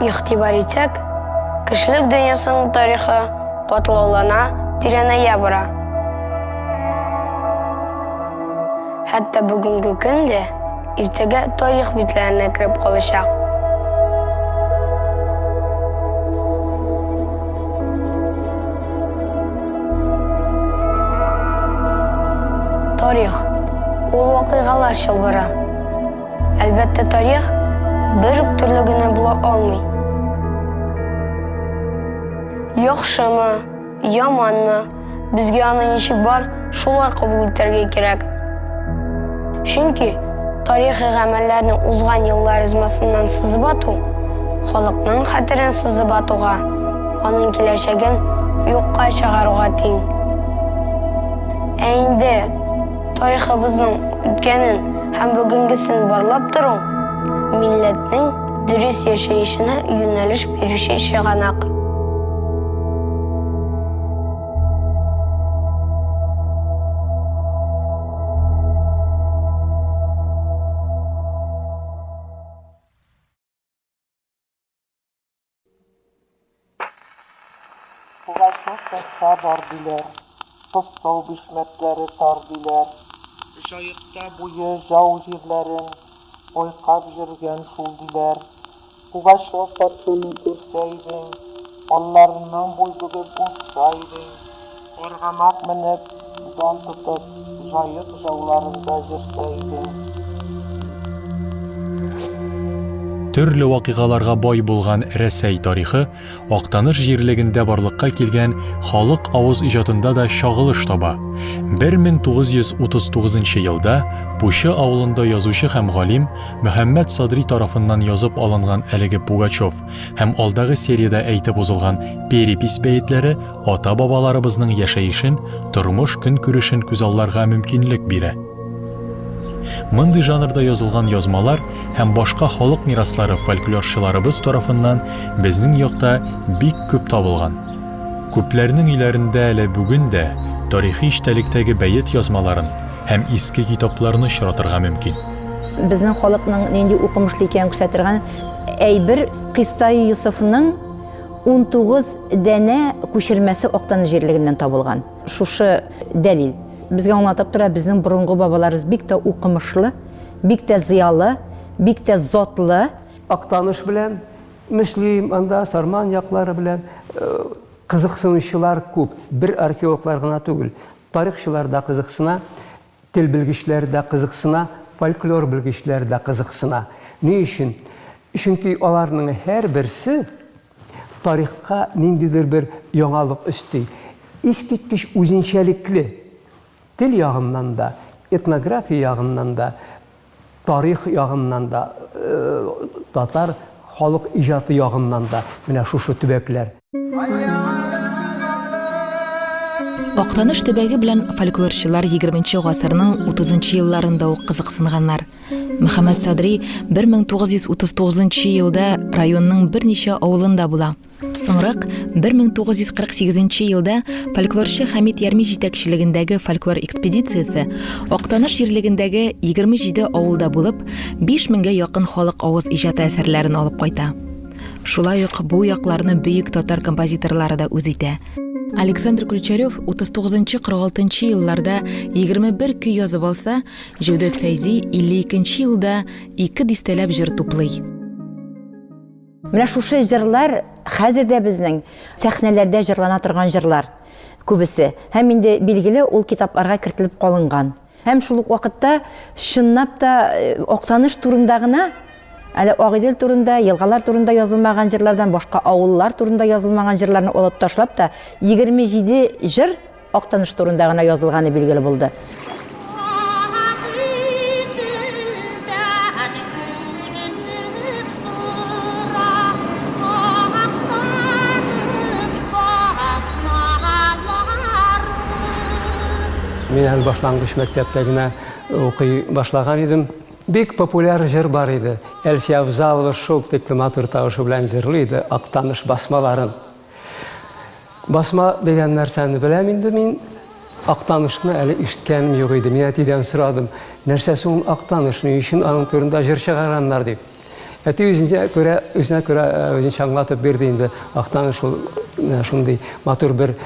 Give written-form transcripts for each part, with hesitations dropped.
игътибар итсәк, кешелек дөньясының тарихы катлаулана, тирәнәя бара. Хәтта бүгенге көндә иртәгә тарих битләренә кирип калачак. Тарих ул вакыйгалар чылбыры. Әлбәттә, тарих бер үк төрле генә була алмый. Яхшымы, яманмы, безгә аны ничек бар, шулай кабул итәргә кирәк. Чөнки тарихи гамәлләрнең узган еллар измасыннан сызып ату, халыкның хәтерен сызып атуга, аның киләчәген юкка чыгаруга тиң. Ә инде тарихыбызның үткәнен һәм бүгенгесен барлап тору милләтнең дөрес яшәешенә юнәлеш бирүче чыганак. Ulaşmışsa var diler, Tostav bişmetleri tar diler, Jayıkta buyu jau jirlerin, Oykab jirgen şul diler, Ulaşmışsa seni görseydin, Onlarından buyduğu bulsaydin, Orgamak minip, Zan tutup, Jayık javlarında jirseydin. Төрле вакыйгаларга бай булган Рәсәй тарихы Актаныш җирлегендә барлыкка килгән халык авыз иҗатында да чагылыш таба. 1939 елда Пушы авылында язучы һәм галим Мөхәммәд Садри тарафыннан язып алынган әлеге Пугачев һәм алдагы сериядә әйтеп узылган перепись бәетләре ата-бабаларыбызның яшәешен, тормыш көнкүрешен күзалларга мөмкинлек бирә. Мондый жанрда язылган язмалар һәм башка халык мираслары фольклорчыларыбыз тарафыннан безнең якта бик күп табылган. Күпләрнең өйләрендә әле бүген дә тарихи иштәлектәге бәет язмаларын һәм иске китапларны очратырга мөмкин. Безнең халыкның нинди укымышлы икәнен күрсәтергән әйбер Кыссай Юсуфның 19 дәнә күчермәсе Актаныш җирлегеннән табылган. Шушы дәлил безгә аңлатып тора, безнең борынгы бабаларыбыз бик тә укымышлы, бик тә зыялы, бик тә затлы. Актаныш белән, Мөслим, анда Сарман яклары белән кызыксынучылар күп. Бер археологлар гына түгел, тарихчылар да кызыксына, тел белгечләр дә кызыксына, фольклор белгечләр дә кызыксына. Ни өчен? Чөнки аларның һәрберсе тарихка ниндидер бер яңалык өсти. Искиткеч үзенчәлекле тел ягыннан да, этнография ягыннан да, тарих ягыннан да, татар халык иҗаты ягыннан да менә шушы төбәкләр. Актаныш төбәге белән фольклорчылар 20нче гасырның 30нчы елларында ук кызыксынганнар. Мөхәммәд Садри 1939 елда районның берничә авылында була. Соңрак 1948 елда фольклорчы Хамит Ярми җитәкчелегендәге фольклор экспедициясе Актаныш җирлегендәге 27 авылда булып, 5000гә якын халык авыз иҗаты әсәрләрен алып кайта. Шулай ук бу якларны бөек татар композиторлары да үз итә. Александр Ключарев 39-46 елларда 21 көй язып алса, Җәүдәт Фәйзи 52 елда 2 дистәләп җыр туплый. Менә шушы җырлар хәзер дә безнең сәхнәләрдә җырлана торган җырлар күбесе. Һәм инде билгеле ул китапларга кертелеп калынган. Һәм шул ук вакытта чынлап та Актаныш турында гына, әле Агыйдел турында, елгалар турында язылмаган җырлардан башка авыллар турында язылмаган җырларны алып ташлап та 27 җыр Актаныш турында гына язылганы билгеле булды. Мен әле башлангыч мәктәптә генә укый башлаган идем. Бик популяр җыр бар иде. Әлфия Авзалова шул тикле матур тавышы белән җырлый иде Актаныш басмаларын. Басма дигән нәрсәне беләм инде мин. Актанышны әле ишеткәнем юк иде. Мин әтидән сорадым, нәрсәсе ул Актаныш, ни өчен аның турында җыр чыгараннар дип. Әти өзіне көрә өзінше аңлатып берді енді Ақтаныш шундай матур бір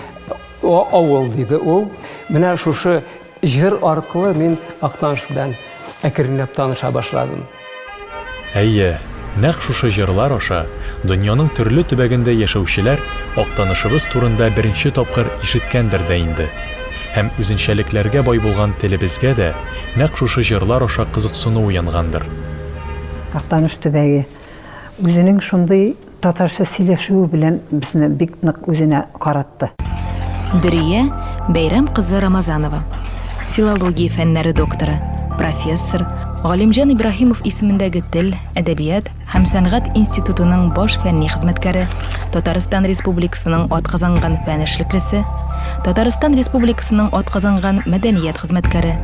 ауыл дейді ол. Менә шушы жыр арқылы мен Ақтаныш белән әкренләп таныша башладым. Әйе, нәкъ шушы җырлар аша дөньяның төрле төбәгендә яшәүчеләр Актанышыбыз турында беренче тапкыр ишеткәндер дә инде. Һәм үзенчәлекләргә бай булган телебезгә дә нәкъ шушы җырлар аша кызыксыну уянгандыр. Актаныш төбәге үзенең шундый татарча сөйләшүе белән безне бик нык үзенә каратты. Дөрия Бәйрәм кызы Рамазанова, филология фәннәре докторы, профессор, Галимҗан Ибраһимов исемендәге тел, әдәбият һәм сәнгать институтының баш фәнни хезмәткәре, Татарстан Республикасының атказанган фән эшлеклесе, Татарстан Республикасының атказанган мәдәният хезмәткәре,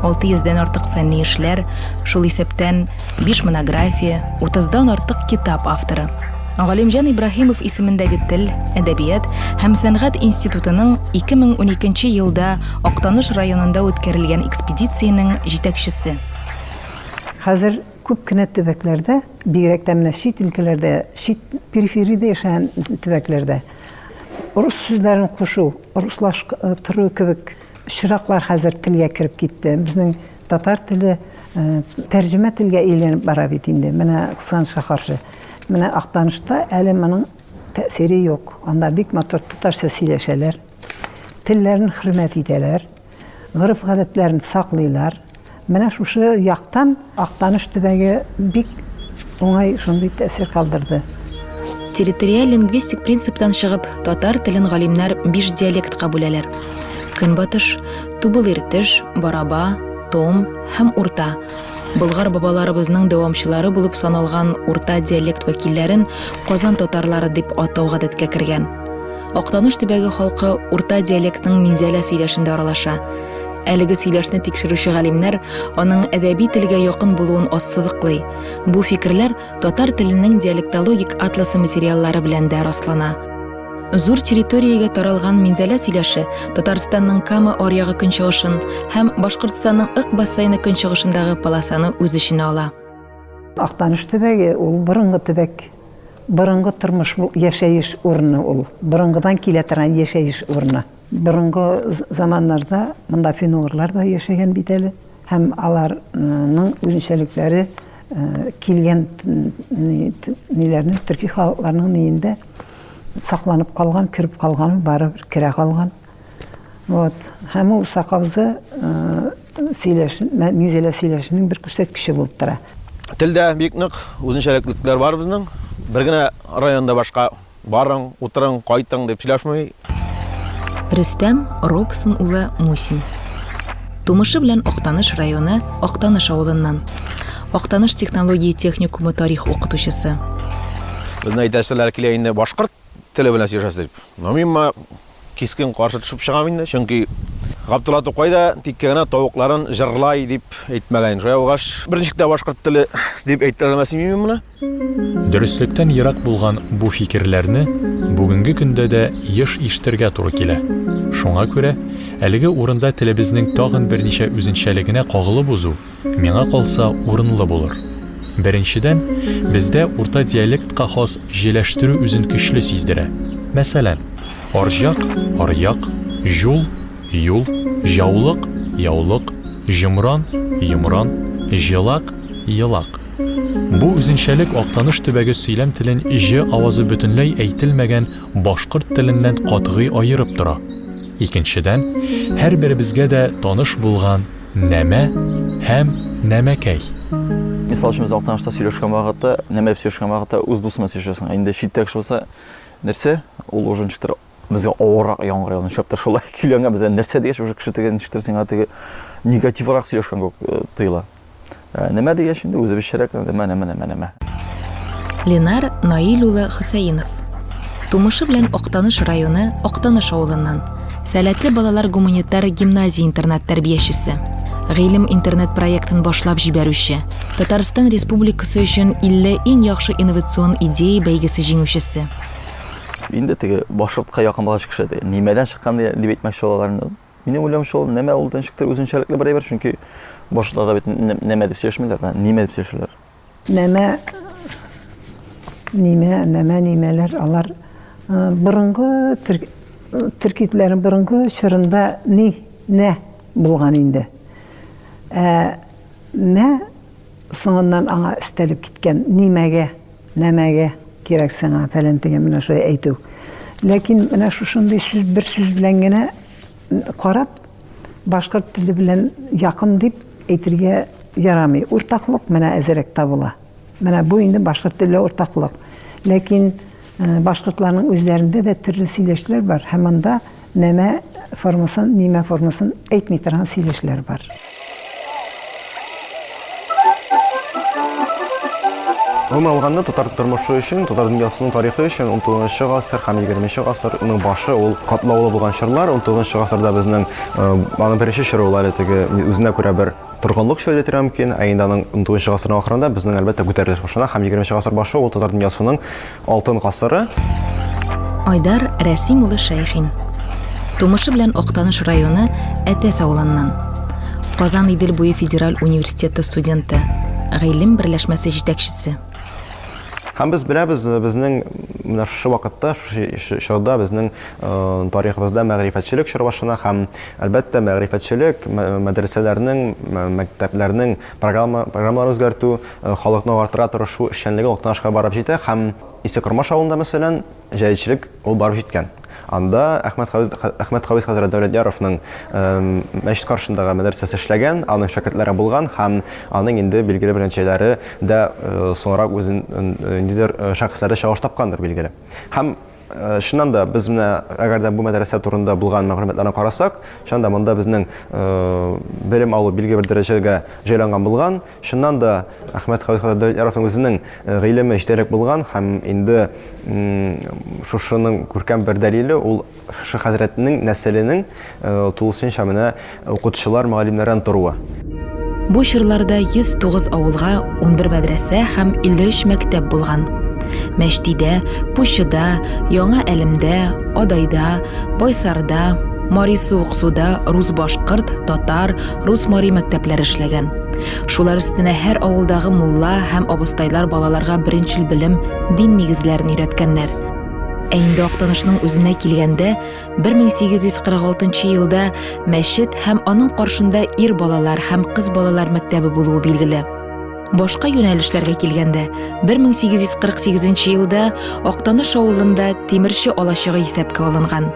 600-дән артык фәнни эшләр, шул исәптән 5 монография, 30-дан артык китап авторы. Галимҗан Ибраһимов исемендәге тел, әдәбият һәм сәнгать институтының 2012 елда Актаныш районында үткәрелгән экспедициянең җитәкчесе. Хәзер күп кенә төбәкләрдә, бигрәк тә менә чит өлкәләрдә, чит перифериядә яшәгән төбәкләрдә рус сүзләрен кушу, руслаштыру кебек чираклар хәзер телгә кереп китте. Безнең татар теле тәрҗемә телгә әйләнеп бара бит инде. Менә кысанча каршы. Менә Актанышта әле моның тәэсире юк. Анда бик матур татарча сөйләшәләр. Телләрен хөрмәт итәләр. Гырыф-гадәтләрен саклыйлар. Менә шушы яктан Актаныш төбәге бик уңай шундый тәэсир калдырды. Территориаль лингвистик принциптан чыгып, татар телен галимнәр 5 диалектка бүләләр. Көнбатыш, Тубыл-Иртеш, Бараба, Том һәм Урта. Болгар бабаларыбызның дәвамчылары булып саналган урта диалект вәкилләрен Казан татарлары дип атау гадәткә кергән. Актаныш төбәге халкы урта диалектның минзәлә сөйләшендә аралаша. Әлеге сөйләшне тикшерүче галимнәр аның әдәби телгә якын булуын ассызыклый. Бу фикерләр татар теленең диалектологик атласы материаллары белән дә раслана. Зур территориягә таралган минзәлә сөйләше Татарстанның Кама аръягы көнчыгышын һәм Башкортстанның Ык бассейны көнчыгышындагы полосаны үз эченә ала. Актаныш төбәге ул борынгы төбәк, борынгы тормыш яшәеш урыны ул. Борынгыдан килә торган яшәеш урыны. Борынгы заманнарда монда фин-угырлар да яшәгән бит әле һәм аларның үзенчәлекләре килгән ниләрне төрки халыкларының ниендә сакланып калган, кирип калган, барыбер керә калган. Вот. Һәм ул сакабызы мизелә сөйләшенең бер күрсәткече булып тора. Телдә бик нык үзенчәлекләр бар безнең. Бер генә районда башка барың, утырың, кайтың дип сөйләшмәй. Рөстәм Робсон улы Мусин. Тумышы белән Актаныш районы, Актаныш авылыннан. Актаныш технология техникумы тарих укытучысы. Безне әйтәселәр килә инде башкорт теле белән сөйләшәсе дип. Мин кискен каршы төшеп чыгам инде, чөнки Габдулла Тукай да тик генә тавыкларын җырлай дип әйтмәгән. Шуңа угаш берничә башкорт теле дип әйтелмәсен мин моны. Дөрестлектән ерак булган бу фикерләрне бүгенге көндә дә еш ишетергә туры килә. Шуңа күрә әлеге урында телебезнең тагын берничә үзенчәлегенә кагылып узу миңа калса урынлы булыр. Беренчедән, бездә урта диалектка хас җиләштерү үзен көчле сиздерә. Мәсәлән, арҗак, аръяк, җул, юл, җаулык, яулык, җомран, йомран, җылак, йылак. Бу үзенчәлек Актаныш төбәге сөйләм телен җ авазы бөтенләй әйтелмәгән башкорт теленнән катгый аерып тора. Икенчедән, һәрберебезгә дә таныш булган нәмә һәм нәмәкәй. Мисал өчен, Актанышта сөйләшкән вакытта, нәмә сөйләшкән вакытта үз дусыма сөйләшәсең. Инде читтә кеше булса, нәрсә? Ул уже ничектер безгә авыррак яңгыр яуны шаптыр шулай килгәнгә бездә нәрсә дигәч уже кеше тегән ничектер сиңа теге негативрак сөйләшкән тыйла. Нәмә дигәч инде үзе бишәрәк нәмә. Ленар Наил улы Хөсәенов. Тумышы белән Актаныш районы, Актаныш авылыннан. Сәләтле балалар гуманитар гимназия интернат тәрбиячесе. Гыйлем интернет проектын башлап җибәрүче. Татарстан Республикасы өчен 50 иң яхшы инновацион идея бәйгесе җиңүчесе. Инде теге башкортка якын булган кеше нимәдән чыккан дип әйтмәкче булалар. Минем уйлавымча ул нәмә ул ничектер үзенчәлекле бер бит, чөнки башкортта бит нәмә дип сөйләшмиләр, нимә дип сөйләшәләр. Нәмә Нимәләр, алар борынгы төркитләрен борынгы чорында нә булган инде. Мә соңыннан аңа өстәлеп киткән нәмәгә кирәк сиңа фәлән дигән менә шулай әйтү. Ләкин менә шушындый бер сүз белән генә карап, башкорт теле белән якын дип әйтергә ярамый. Уртаклык менә әзерәк табыла. Менә бу инде башкорт теле уртаклык. Ләкин башкортларның үзләрендә дә төрле сөйләшләр бар. Һәм анда нимә формасын әйтми торган сөйләшләр бар. Гомумән алганда татар тормышы өчен, татар дөньясының тарихы өчен 19 гасыр һәм 20 гасырның башы ул катлаулы булган чорлар. 19 гасырда безнең аның беренче чоры ул әле теге үзенә күрә бер торгынлык шәйләтер мөмкин. Инде аның 19 гасырның ахырында безнең әлбәттә күтәрелеш башлана һәм 20 гасыр башы ул татар дөньясының алтын гасыры. Айдар Рәсим улы Шәйхин. Тумышы белән Актаныш районы Әтәс авылыннан. Казан Идел буе федераль университеты студенты, гыйлем берләшмәсе җитәкчесе. Һәм без беләбез, безнең менә шушы вакытта, шушы чорда безнең тарихыбызда мәгърифәтчелек чоры башлана һәм әлбәттә мәгърифәтчелек мәдрәсәләрнең, мәктәпләрнең программаларын үзгәртү, халыкны артыра тырышу эшчәнлеге Актанышка барып җитә һәм Исекормаш авылында мәсәлән җәйчелек ул барып җиткән. Анда Әхмәт Хавис хәзрәт Дәүләтьяровның мәчет каршындагы мәдрәсәсе эшләгән, аның шәкертләре булган һәм аның инде билгеле бер нәтиҗәләре дә соңрак үзен ниндидер шәхесләре чагыш тапкандыр билгеле. Һәм шуннан да без менә әгәр дә бу мәдрәсә турында булган мәгълүматларны карасак, шунда монда безнең белем алу билгеле бер дәрәҗәгә җайланган булган. Шуннан да Әхмәт Хавис хәзрәт Дәүләтьяровның үзенең гыйлеме җитәрлек булган һәм инде шушының күркәм бер дәлиле ул шушы хәзрәтнең нәселенең тулысынча менә укытучылар, мөгаллимнәрдән торуы. Бу чорларда 109 авылга 11 мәдрәсә һәм 53 мәктәп булган. Мәчтидә, Пущыда, Яңа Әлемдә, Адайда, Байсарда, Мари Сууксуда рус-башкорт, татар, рус-мари мәктәпләре эшләгән. Шулар өстенә һәр авылдагы мулла һәм абыстайлар балаларга беренчел белем, дин нигезләрен өйрәткәннәр. Инде Актанышның үзенә килгәндә 1846 елда мәчет һәм аның каршында ир балалар һәм кыз балалар мәктәбе булуы билгеле. Башка юнәлешләргә килгәндә 1848 елда Актаныш авылында тимерче алачыгы исәпкә алынган.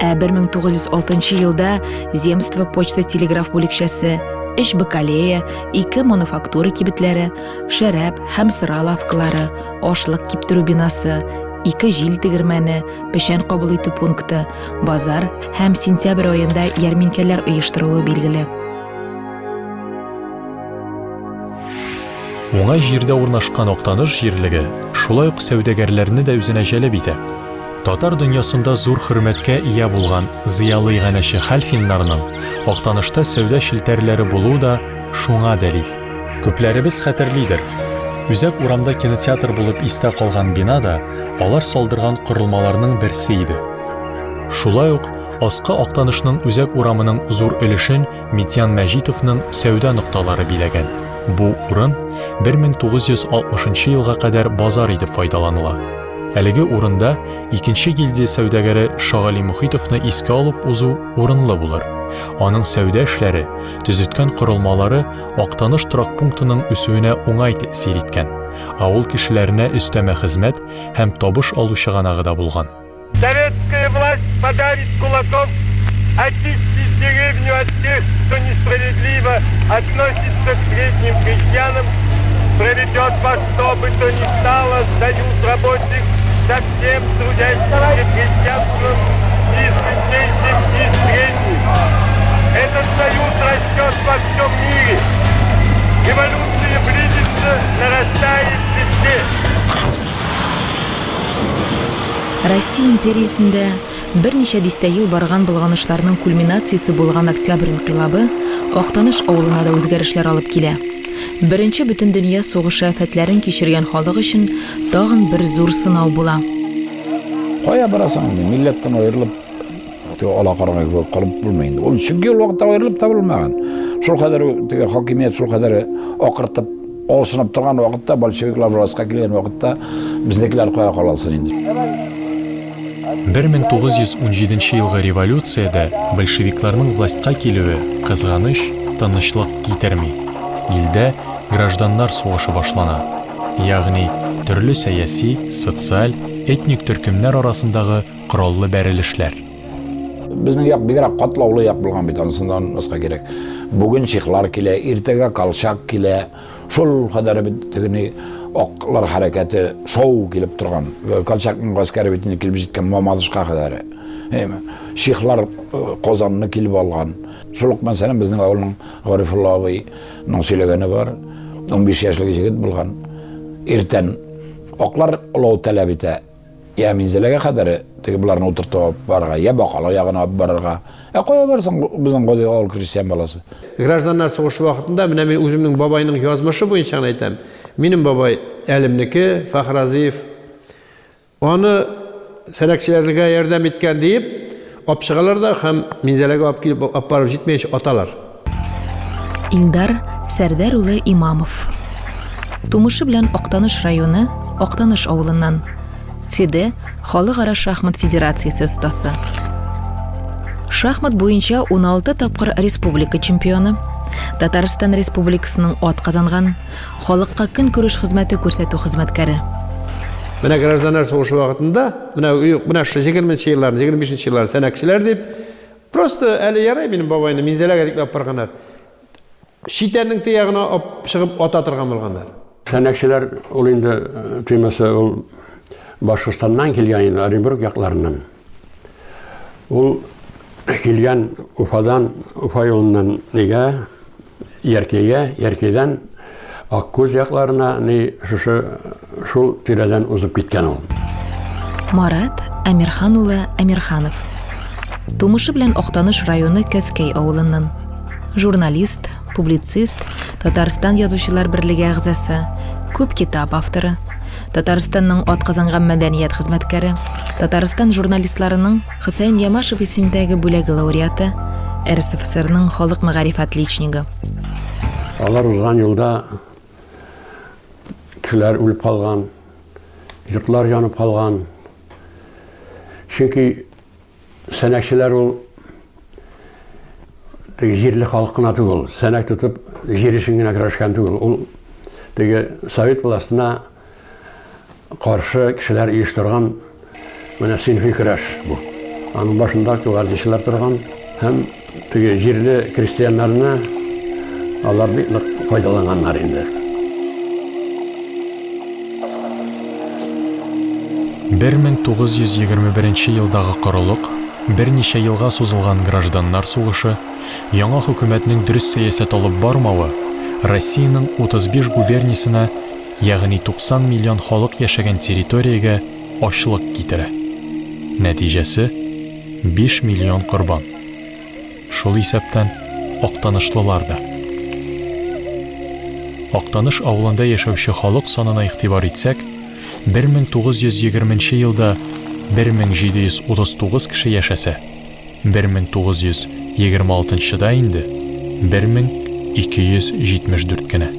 1906 елда земство почта телеграф бүлекчәсе, эш бакалея, 2 мануфактура кибетләре, шәраб һәм сыра лавкалары, ашлык киптерү бинасы, 2 җил тегермәне, печән кабул итү пункты, базар һәм сентябрь аенда ярминкәләр оештырылуы билгеле. Уңай җирдә урнашкан Актаныш җирлеге шулай ук сәүдәгәрләрне дә үзенә җәлеп итә. Татар дөньясында зур хөрмәткә ия булган зыялы иганәче хәлфиннарның Актанышта сәүдә шелтәрләре булуы да шуңа дәлил. Күпләребез хәтерлидер. Үзәк урамда кинотеатр булып истә калган бина да алар салдырган корылмаларның берсе иде. Шулай ук Аскы Актанышның үзәк урамының зур өлешен Митян Мәҗитовның сәүдә нокталары биләгән. Бу урын 1960 елга кадәр базар итеп файдаланыла. Әлеге урында икенче гильдия сәүдәгәре Шагали Мөхитовны искә алып узу урынлы булыр. Аның сәүдә эшләре, төзеткән корылмалары Актаныш торак пунктының үсүенә уңай тәэсир иткән. Авыл кешеләренә өстәмә хезмәт һәм табыш алу чыганагы да булган. Советская власть подавит кулаком, очистить деревню от тех, кто несправедливо относится к средним крестьянам, проведет во что бы то ни стало союз рабочих со всем трудящимся крестьянством из беднейших и средних. Этот союз растет во всем мире. Революция близится, нарастает везде. Россия империясендә берничә дистә ел барган булганышларның кульминациясе булган Октябрь инкыйлабы Актаныш авылына да үзгәрешләр алып килә. Беренче бөтен дөнья сугышы афәтләрен кичергән халык өчен тагын бер зур сынау була. Кая барасың инде, милләттән аерылып, ала карагай булып калып булмый. Ул чөнки ул вакытта аерылып та булмаган. Шул кадәр хакимият шул кадәр акыртып олшынып тұрған уақытта, большевиклар властқа келген уақытта біздекілер қоя қалалсын енді. 1917 елғы революцияда большевикларның властқа келуі қызғаныш, тынышлық китерми. Елде гражданнар сугышы башлана. Ягъни төрле сәяси, социаль, этник төркемнәр арасындагы кораллы бәрелешләр. Біздің яқ бигрәк катлаулы яқ булган бит, анысынан басқа керек. Бүгін шихлар келе, иртәгә калшак келе, шул кадәр бит тегене оклар хәрәкәте шоу килеп торган. Калшакның гаскәре битенә килеп җиткән Мамадышка кадәр. Шихлар Казанны килеп алган. Шулык мәсәлән безнең авылның Гарифулла абыйның сөйләгәне бар. 15 яшьлек җегет булган. Иртән оклар олау таләп итә. Я минзеләгә кадәр теге буларны утыртып барырга, я бакалы ягына барырга. Кая барсаң безнең гади авыл крестьян баласы. Гражданнар сугышы вакытында менә мин үземнең бабайның язмышы буенча әйтәм. Минем бабай Әлемнеке, Фахразиев. Аны сәләкчеләргә ярдәм иткән дип, апчыгалар да һәм минзеләгә алып килеп апарып җитмәенчә аталар. Илдар Сәрдәр улы Имамов. Тумышы белән Актаныш районы, Актаныш авылыннан. Феде Халыкара шахмат федерациясе остасы. Шахмат буенча 16 тапкыр республика чемпионы, Татарстан Республикасының ат казанган, халыкка көн күреш хезмәте күрсәтү хезмәткәре. Менә гражданнар сугышы вакытында, менә 20-нче елларны, 25-нче еллар сәнәкчеләр дип, просто әле ярай минем бабайны минзеләгә дикләп барганнар. Шитәннең тиягына чыгып ата торган булганнар. Сәнәкчеләр ул инде тимәсә ул Башкортстаннан килгән Оренбург якларыннан. Ул килгән Уфадан, Уфа юлыннан нигә Яркәйгә, Яркәйдән Аккүз якларына шул тирәдән узып киткән ул. Марат Әмирхан улы Әмирханов. Тумышы белән Актаныш районы Кәскәй авылыннан. Журналист, публицист, Татарстан язучылар берлеге әгъзасы, күп китап авторы. Татарстанның атказанган мәдәният хезмәткәре, Татарстан журналистларының Хусейн Ямашев исемендәге бүләге лауреаты, РСФСРның халык мәгариф отличнигы. Алар узган елда кешеләр үлеп калган, йортлар янып калган. Чөнки сәнәкчеләр ул җирле халкына түгел, сәнәк тотып җир өчен генә көрәшкән түгел. Ул совет властына каршы кешеләр оештырган менә синфи көрәш бу. Аның башында гвардиячылар торган һәм теге җирле крестьяннарны алар бик нык файдаланганнар инде. 1921 елдагы корылык, берничә елга сузылган гражданнар сугышы, яңа хөкүмәтнең дөрес сәясәт алып бармавы, Россиянең 35 губерниясенә, ягъни 90 миллион халык яшәгән территориягә ачлык китерә. Нәтиҗәсе 5 миллион корбан. Шул исәптән Актанышлылар да. Актаныш авылында яшәүче халык санына игътибар итсәк, 1920 елда 1739 кеше яшәсә, 1926да инде 1274 кенә.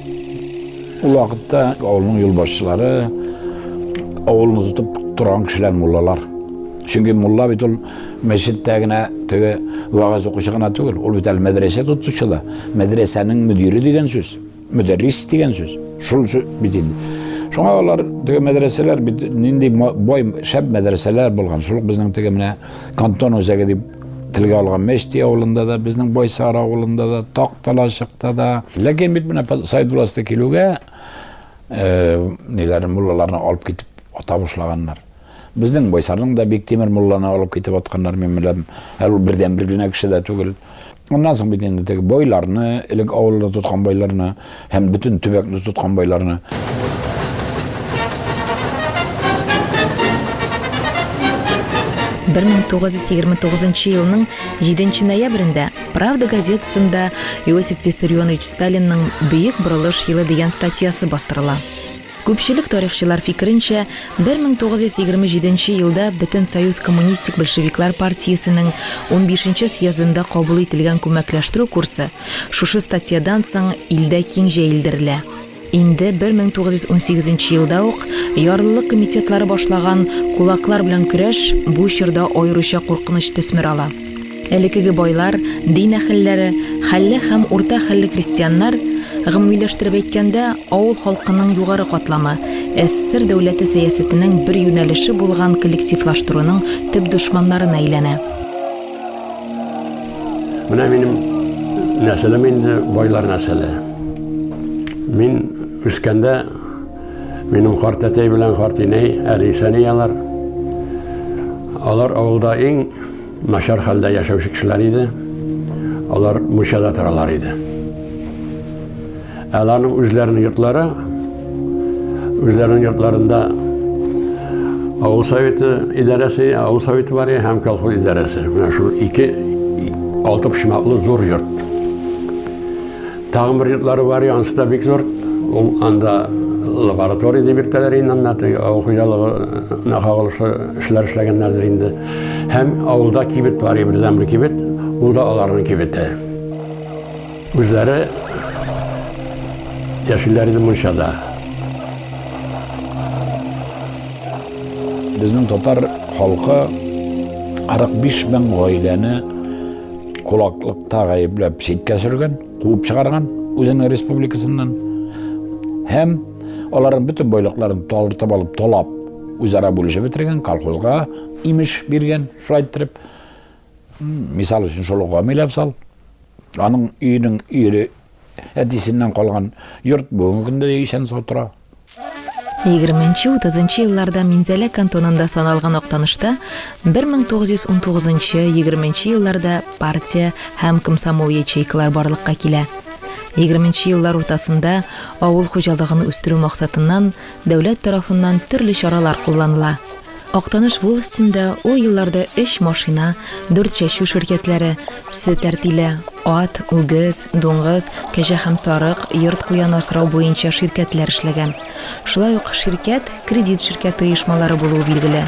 Ул вакытта авылның юлбашчылары авылны тотып торган кешеләр муллалар. Чөнки мулла бит ул мәчеттә генә теге вагыз укучы гына түгел, ул бит мәдрәсә тотучы да. Мәдрәсәнең мөдире дигән сүз, мөдәррис дигән сүз. Шул бит инде. Шуңа алар теге мәдрәсәләр бит нинди бай шәп мәдрәсәләр булган. Шул безнең теге менә кантон үзәге дип телгә алган Мәчти авылында да, безнең Байсар авылында да, Такталашыкта да. Ләкин бит менә Сайд власты килүгә ниләрне муллаларны алып китеп ата башлаганнар. Безнең Байсарның да Бектемир мулланы алып китеп атканнар, мен беләм. Ул бердән бер генә кеше дә түгел. Оннан соң бит инде теге байларны, элек авылда тоткан байларны һәм бүтән төбәкне тоткан байларны 1929 елның 7 ноябрендә Правда газетасында Иосиф Виссарионович Сталинның Бөек Борылыш елы дигән статьясы бастырыла. Күпчелек тарихчылар фикеренчә, 1927 елда Бөтен Союз коммунистик большевиклар партиясының 15-нче съездында кабул ителгән күмәкләштерү курсы шушы статьядан соң илдә киң җәелдерелә. Инде 1918 елда ук ярлылык комитетлары башлаган кулаклар белән көрәш бу чорда аеруча куркыныч төсмер ала. Элекеге байлар, дин әһелләре, хәлле һәм урта хәлле крестьяннар, гомумиләштереп әйткәндә, авыл халкының югары катламы СССР дәүләте сәясәтенең бер юнәлеше булган коллективлаштыруның төп дошманнарына әйләнә. Менә минем нәселем инде байлар нәселе. Мин үскәндә минем карт әтәй белән карт инәй Әлисәниялар. Алар авылда иң начар хәлдә яшәүче кешеләр иде. Алар мунчада торалар иде. Аларның үзләренең йортларында авыл советы идарәсе, авыл советы бар һәм колхоз идарәсе. Менә шул ике алты пышмаклы зур йорт. Тагын бер йортлары бар, анысы да бик зур. Ул анда лаборатория дип йөртәләр инде, авыл хуҗалыгына кагылышлы эшләр эшләгәннәрдер инде. Һәм авылда кибет бар, бердән бер кибет, ул да аларның кибете. Үзләре яшилләр иде мунчада. Безнең татар халкы 45 мең гаиләне кулаклыкта гаепләп читкә сөргән, куып чыгарган үзенең республикасыннан. Һәм аларның бөтен байлыкларын тартып алып, талап, үзара бүлешеп бетергән, колхозга имеш биргән, шулай итеп. Мисал өчен шулыга миләп сал. Аның өйнең ире әтисеннән калган йорт бүгенге көндә ишән сотыра. 20-30 елларда Минзәлә кантонында саналган Актанышта 1919-20 елларда партия һәм комсомол ячейкалар барлыкка килә. 20 еллар уртасында авыл хуҗалыгын үстерү максатыннан дәүләт тарафыннан төрле чаралар кулланыла. Актаныш волостендә ул елларда 3 машина, 4 чәчү ширкәтләре, сөт тәртиле, ат, үгез, дуңгыз, кәҗә һәм сарык, йорт куян асрау буенча ширкәтләр эшләгән. Шулай ук ширкәт, кредит ширкәте оешмалары булуы билгеле.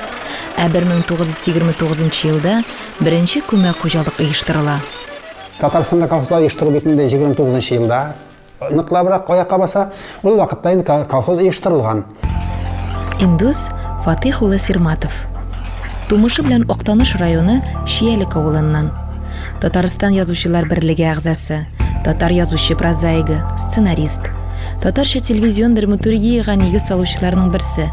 1929 елда беренче күмәк хуҗалык оештырыла. Татарстанда колхозлар оештыру битендә 29 елда ныклабрак аякка баса, ул вакытта инде колхоз оештырылган. Индус Фатих улы Сирматов. Тумышы белән Актаныш районы Шиялек авылыннан. Татарстан язучылар берлеге әгъзасы, татар язучы прозаигы, сценарист. Татарча телевизион драматургияга нигез салучыларның берсе.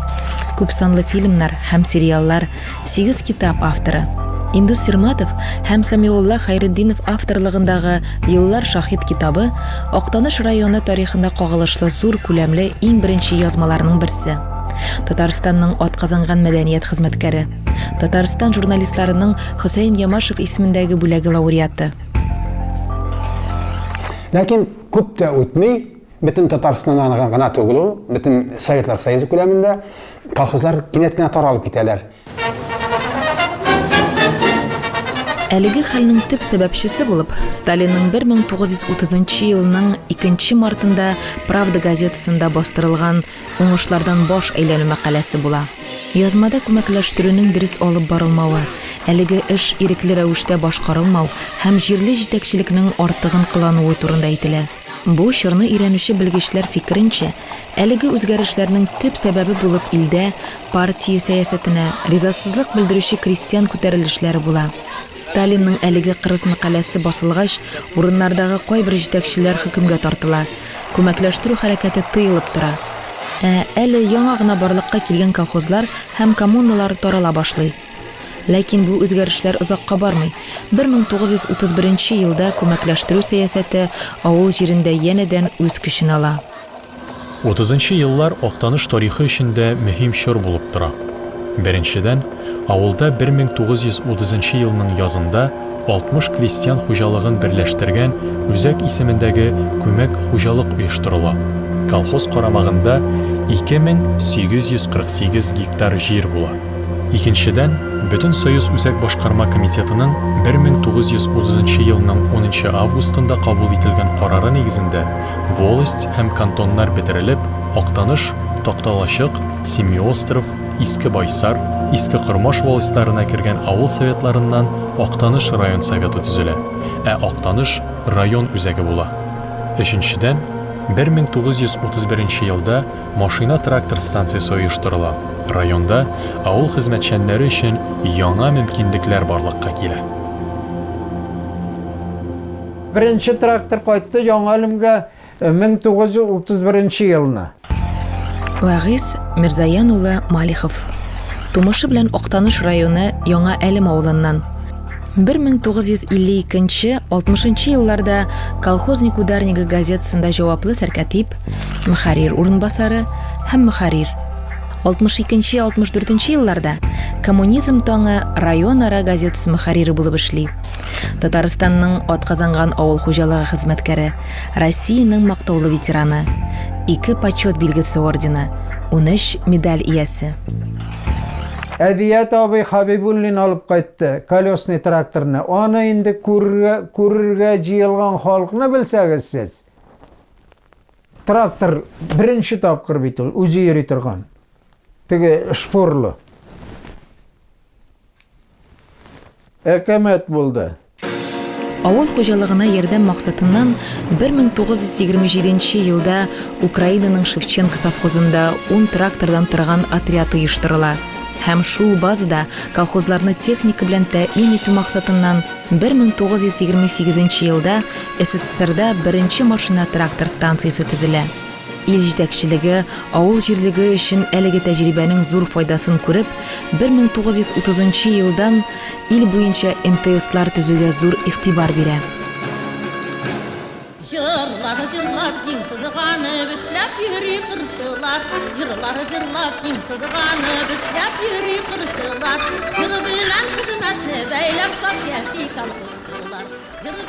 Күп санлы фильмнар һәм сериаллар, 8 китап авторы. Индус Сирматов һәм Самиулла Хайретдинов авторлыгындагы Еллар шахид китабы Актаныш районы тарихында кагылышлы зур күләмле иң беренче язмаларның берсе. Татарстанның атказанган мәдәният хезмәткәре. Татарстан журналистларының Хөсәйн Ямашев исемендәге бүләге лауреаты. Ләкин күп тә үтмәй, бөтен Татарстаннан гына түгел ул, бөтен Советлар Союзы күләмендә колхозлар кинәт кенә таралып китәләр. Әлеге хәлнең төп сәбәпчесе булып, Сталинның 1930 елның 2 мартында Правда газетасында бастырылган уңышлардан баш әйләнү мәкаләсе була. Язмада күмәкләштерүнең дөрес алып барылмавы, әлеге эш ирекле рәвештә башкарылмау һәм җирле җитәкчелекнең артыгын кылануы турында әйтелә. Бу чорны өйрәнүче белгечләр фикеренчә, әлеге үзгәрешләрнең төп сәбәбе булып илдә партия сәясәтенә ризасызлык белдерүче крестьян күтәрелешләре була. Сталинның әлеге кырыс мәкаләсе басылгач, урыннардагы кайбер җитәкчеләр хөкемгә тартыла. Күмәкләштерү хәрәкәте тыелып тора. Әле яңа гына барлыкка килгән колхозлар һәм коммуналар тарала башлый. Ләкин бу үзгәрешләр озакка бармый. 1931 елда күмәкләштерү сәясәте авыл җирендә янәдән үз көчен ала. 30 еллар Актаныш тарихы эчендә мөһим чор булып тора. Беренчедән, авылда 1930 елның язында 60 крестьян хуҗалыгын берләштергән Үзәк исемендәге күмәк хуҗалык оештырыла. Колхоз карамагында 2848 гектар җир була. Икенчедән, Бөтен Союз Үзәк башкарма комитетының 1930 елның 10 августында кабул ителгән карары нигезендә волость һәм кантоннар бетерелеп, Актаныш, Такталачык, Семиостров, Иске Байсар, Иске Кырмаш волостьларына кергән авыл советларыннан Актаныш район советы төзелә, Актаныш район үзәге була. Өченчедән, 1931 елда машина трактор станциясы оештырыла. Районда авыл хезмәтчәннәре өчен яңа мөмкинлекләр барлыкка килә. Birinci traktör кайтты Яңа Әлемгә 1931 елына. Вәгыйз Мирзаян улы Малихов. Тумышы белән Актаныш районы Яңа Әлем авылыннан. 1952-60 елларда колхозник ударнигы газетасында җаваплы сәркәтип, мөхәррир урынбасары һәм мөхәррир. 62-64 елларда Коммунизм таңы район-ара газетасы мөхәррире булып эшли. Татарстанның атказанган авыл хуҗалыгы хезмәткәре, Россиянең мактаулы ветераны, 2 почет билгесе ордены, 13 медаль иясе. Әдият абый Хабибуллин алып кайтты, колесный тракторны. Аны инде күрергә җыелган халыкны белсәгез сез. Трактор беренче тапкыр бит ул, үзе йөри торган. Теге шпорлы. Әкәмәт булды. Авыл хуҗалыгына ярдәм максатыннан 1927 елда Украинаның Шевченко совхозында 10 трактордан торган отряд оештырыла. Һәм шул базада колхозларны техника белән тәэмин итү максатыннан 1928 елда СССРда беренче машина трактор станциясе төзелә. Ил җитәкчелеге авыл җирлеге өчен әлеге тәҗрибәнең зур файдасын күреп, 1930 елдан ил буенча МТСлар төзүгә зур игътибар бирә. Жырлар җиңсызганып эшләп йөри кыршылар, җырлар җиңсызганып эшләп йөри кыршылар, җыры белән хезмәтне бәйләп шат яши колхозчылар.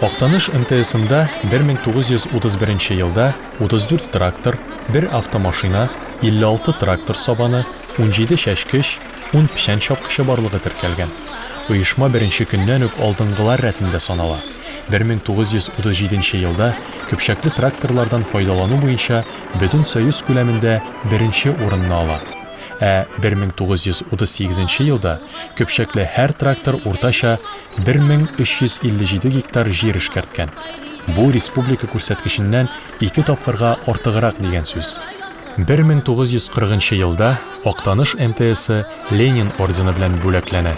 Актаныш МТСында 1931 елда 34 трактор, 1 автомашина, 56 трактор сабаны, 17 шәшкеш, 10 печән чапкычы барлыгы теркәлгән. Оешма беренче көннән үк алдынгылар рәтендә санала. 1937 елда көпчәкле тракторлардан файдалану буенча бөтен союз күләмендә беренче урынны ала. 1938 елда көпчәкле һәр трактор уртача 1357 гектар җир эшкәрткән. Бу республика күрсәткеченнән 2 тапкырга артыграк дигән сүз. 1940 елда Актаныш МТСы Ленин ордены белән бүләкләнә.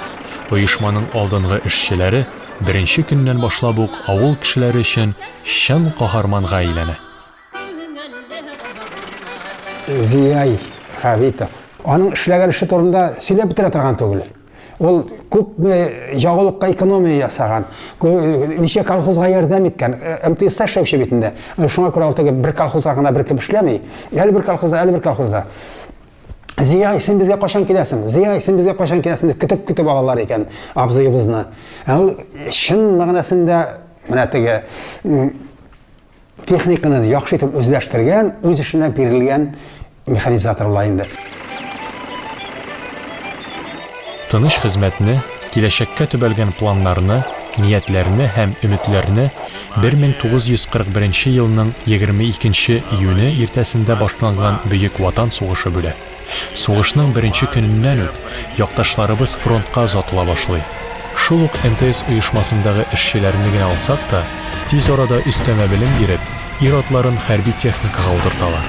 Оешманың алдынгы эшчеләре беренче көннән башлап ук авыл кешеләре өчен чын каһарманга әйләнә. Зияй Хавитов. Аның эшләгән эше турында сөйләп бетерә торган түгел. Ул күп ягылыкка экономия ясаган, ничә колхозга ярдәм иткән, МТСта эшләүче битендә. Шуңа күрә ул теге бер колхозга гына бер кем эшләми, әле бер колхозда. Зияй, син безгә кашан киләсең? Зияй, син безгә кашан киләсең дип көтеп алалар икән абзыебызны. Ул чын мәгънәсендә менә теге техниканы яхшы итеп үзләштергән, үз эшенә бирелгән механизаторлар инде. Тыныш хезмәтне, киләчәккә төбәлгән планнарны, ниятләрне һәм өметләрне 1941 елның 22 июне иртәсендә башланган Бөек Ватан сугышы бүлә. Сугышның беренче көненнән үк якташларыбыз фронтка озатыла башлый. Шул ук МТС оешмасындагы эшчеләрне генә алсак та, тиз арада өстәмә белем биреп, ир-атларын хәрби техникага утырталар.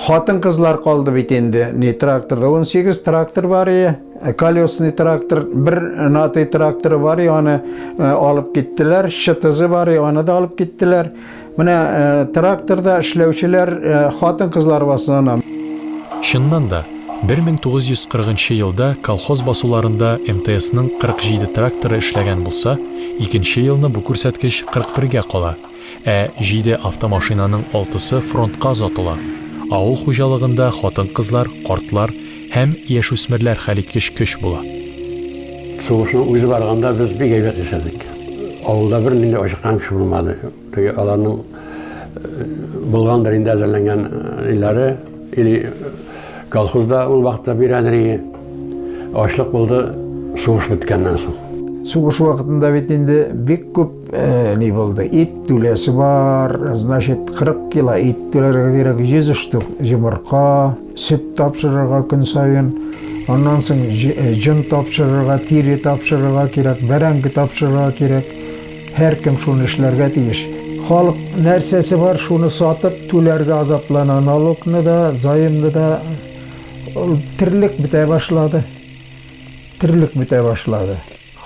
Хатын-кызлар калды бит инде. Не тракторда 18 трактор бар иде. Колесный трактор, бер натай тракторы бар иде, аны алып киттеләр. ШТЗ бар иде, аны да алып киттеләр. Менә тракторда эшләүчеләр хатын-кызлар басына. Чыннан да 1940 елда колхоз басуларында МТСның 47 тракторы эшләгән булса, 2нче елны бу күрсәткеч 41гә кала. 7 автомашинаның 6-сы фронтка озатыла. Авыл хуҗалыгында хатын-кызлар, картлар һәм яшүсмерләр хәлиткеч көч була. Сугышның үзе барганда без бик әйбәт яшәдек. Авылда бер нинди ачыккан кеше булмады. Теге аларның булгандыр инде әзерләнгән илләре, или колхозда ул вакытта бер әзри ачлык булды сугыш биткәннән соң. Сугыш вакытында бит инде бик күп ни булды. Ит түләсе бар, значит 40 кило ит түләргә кирәк, 100 штук җимырка, сөт тапшырырга көн сайын. Аннан соң җын тапшырырга, тире тапшырырга кирәк, бәрәңге тапшырырга кирәк. Һәркем шуны эшләргә тиеш. Халык нәрсәсе бар, шуны сатып, түләргә азаплана. Налогны да, заемны да тирлек бетә башлады. Тирлек бетә башлады.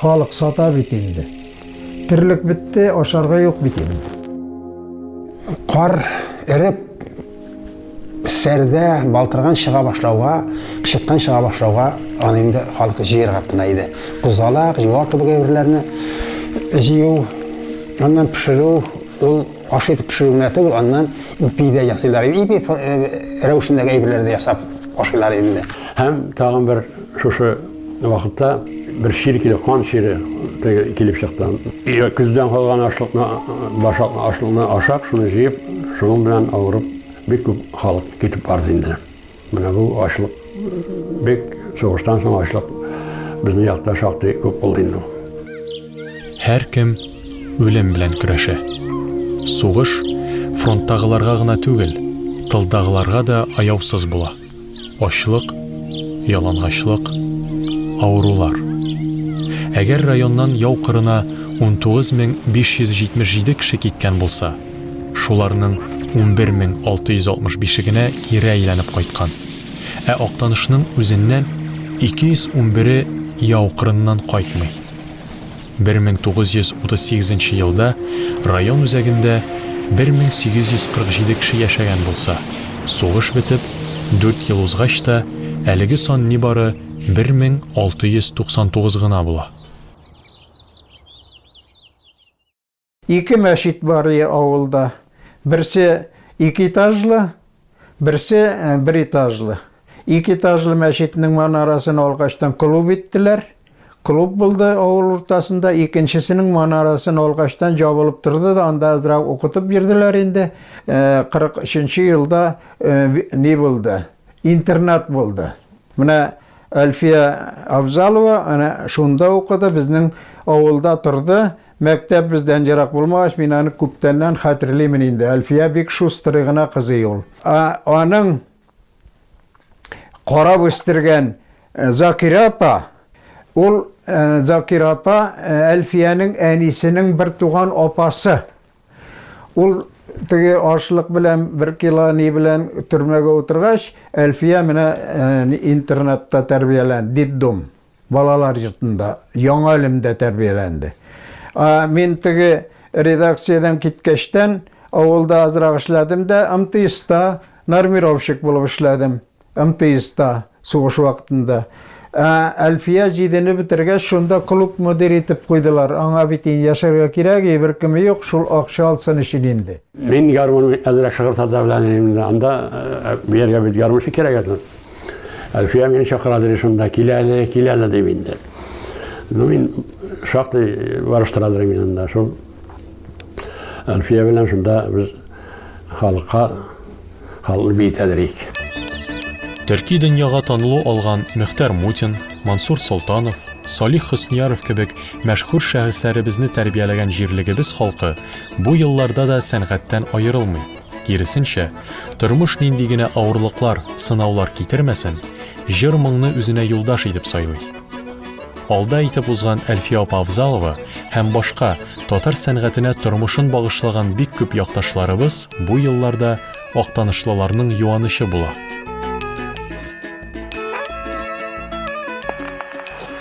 Халык сата бит инде. Тирлек бетте, ашарга юк бит инде. Кар эреп сәрдә балтырган чыга башлауга, кышыткан чыга башлауга, аны инде халык җыярга тынайды. Кузалак, җуа кебек әйберләрне җыю, аннан пешерү, ул аш итеп пешерүне түгел, аннан ипидә ясыйлар. Ипи рәвешендәге әйберләрне ясап ашыйлар инде. Һәм тагын бер шушы вакытта bir şiir kilo kan şiiri kilip çıktı. Küzden kalgan aşlıkını aşak, şunu jiyip, şunun bilen ağırıp bir küp halk gitip vardı indi. Buna bu aşlık, bir soğuştan sonra aşlık bizim yakta şaktı küp oldu indi. Her kim ölüm bilen küreşe. Soğuş fronttagılarga gına түгел, tildagılarga da ayausız bula. Açlık, yalangaçlık, ауруlar. Әгәр районнан яу кырына 19,577 кеше киткән булса, шуларның 11,665 генә кире әйләнеп кайткан. Ә Актанышның үзеннән 211 яу кырыннан кайтмый. 1938 елда район үзәгендә 1847 кеше яшәгән булса, сугыш бетеп 4 ел узгач та әлеге сан нибары 1699 гына була. Ике мәчет бар авылда. Берсе 2 этажлы, берсе 1 этажлы. 2 этажлы мәчетнең манарасын алгачтан клуб иттеләр. Клуб булды авыл уртасында, икенчесенең манарасын алгачтан жабылып торды да, анда азрак укытып бирделәр инде. 43 елда не булды? Интернат булды. Менә Әлфия Абзалова ана шунда укыды, безнең авылда торды. Мәктәп бездән ярак булмагач, мин аны күптәннән хәтерлим инде. Әлфия бик шустрый гына кызый ул. Аның карап үстергән Закира апа, ул Закира апа Әлфиянең әнисенең бер туган апасы. Ул теге ашлык белән 1 кило ни белән төрмәгә утыргач, Әлфия менә интернатта тәрбияләнде, детдом, балалар йортында, Яңа Әлемдә тәрбияләнде. Мин теге редакциядән киткәчтән авылда азрак эшләдем дә, МТСта нормировщик булып эшләдем. МТСта сугыш вакытында. Әлфия җидене бетергәч, шунда клуб мөдир итеп куйдылар. Аңа бит яшәргә кирәк, бер кем юк, шул акча алсын өчен инде. Мин гармон әзрәк шыгыртада белән анда бергә бит гармончы кирәк иде. Әлфия мине чакырады, шунда киләле дип инде. Мин шактый барыштырадыр мин анда. Шул Әлфия белән шунда без халыкка бит әдерик. Төрки дөньяга танылу алган Мөхтәр Мутин, Мансур Солтанов, Салих Хөснияров кебек мәшһүр шәхесләребезне тәрбияләгән җирлегебез халкы бу елларда да сәнгатьтән аерылмый. Киресенчә, тормыш нинди генә авырлыклар, сынаулар китермәсен, җыр моңны үзенә юлдаш итеп сайлый. Алда итеп узган Әлфия апа Абзалова һәм башка татар сәнгатенә тормышын багышлаган бик күп якташларыбыз бу елларда Актанышлыларның юанышы була.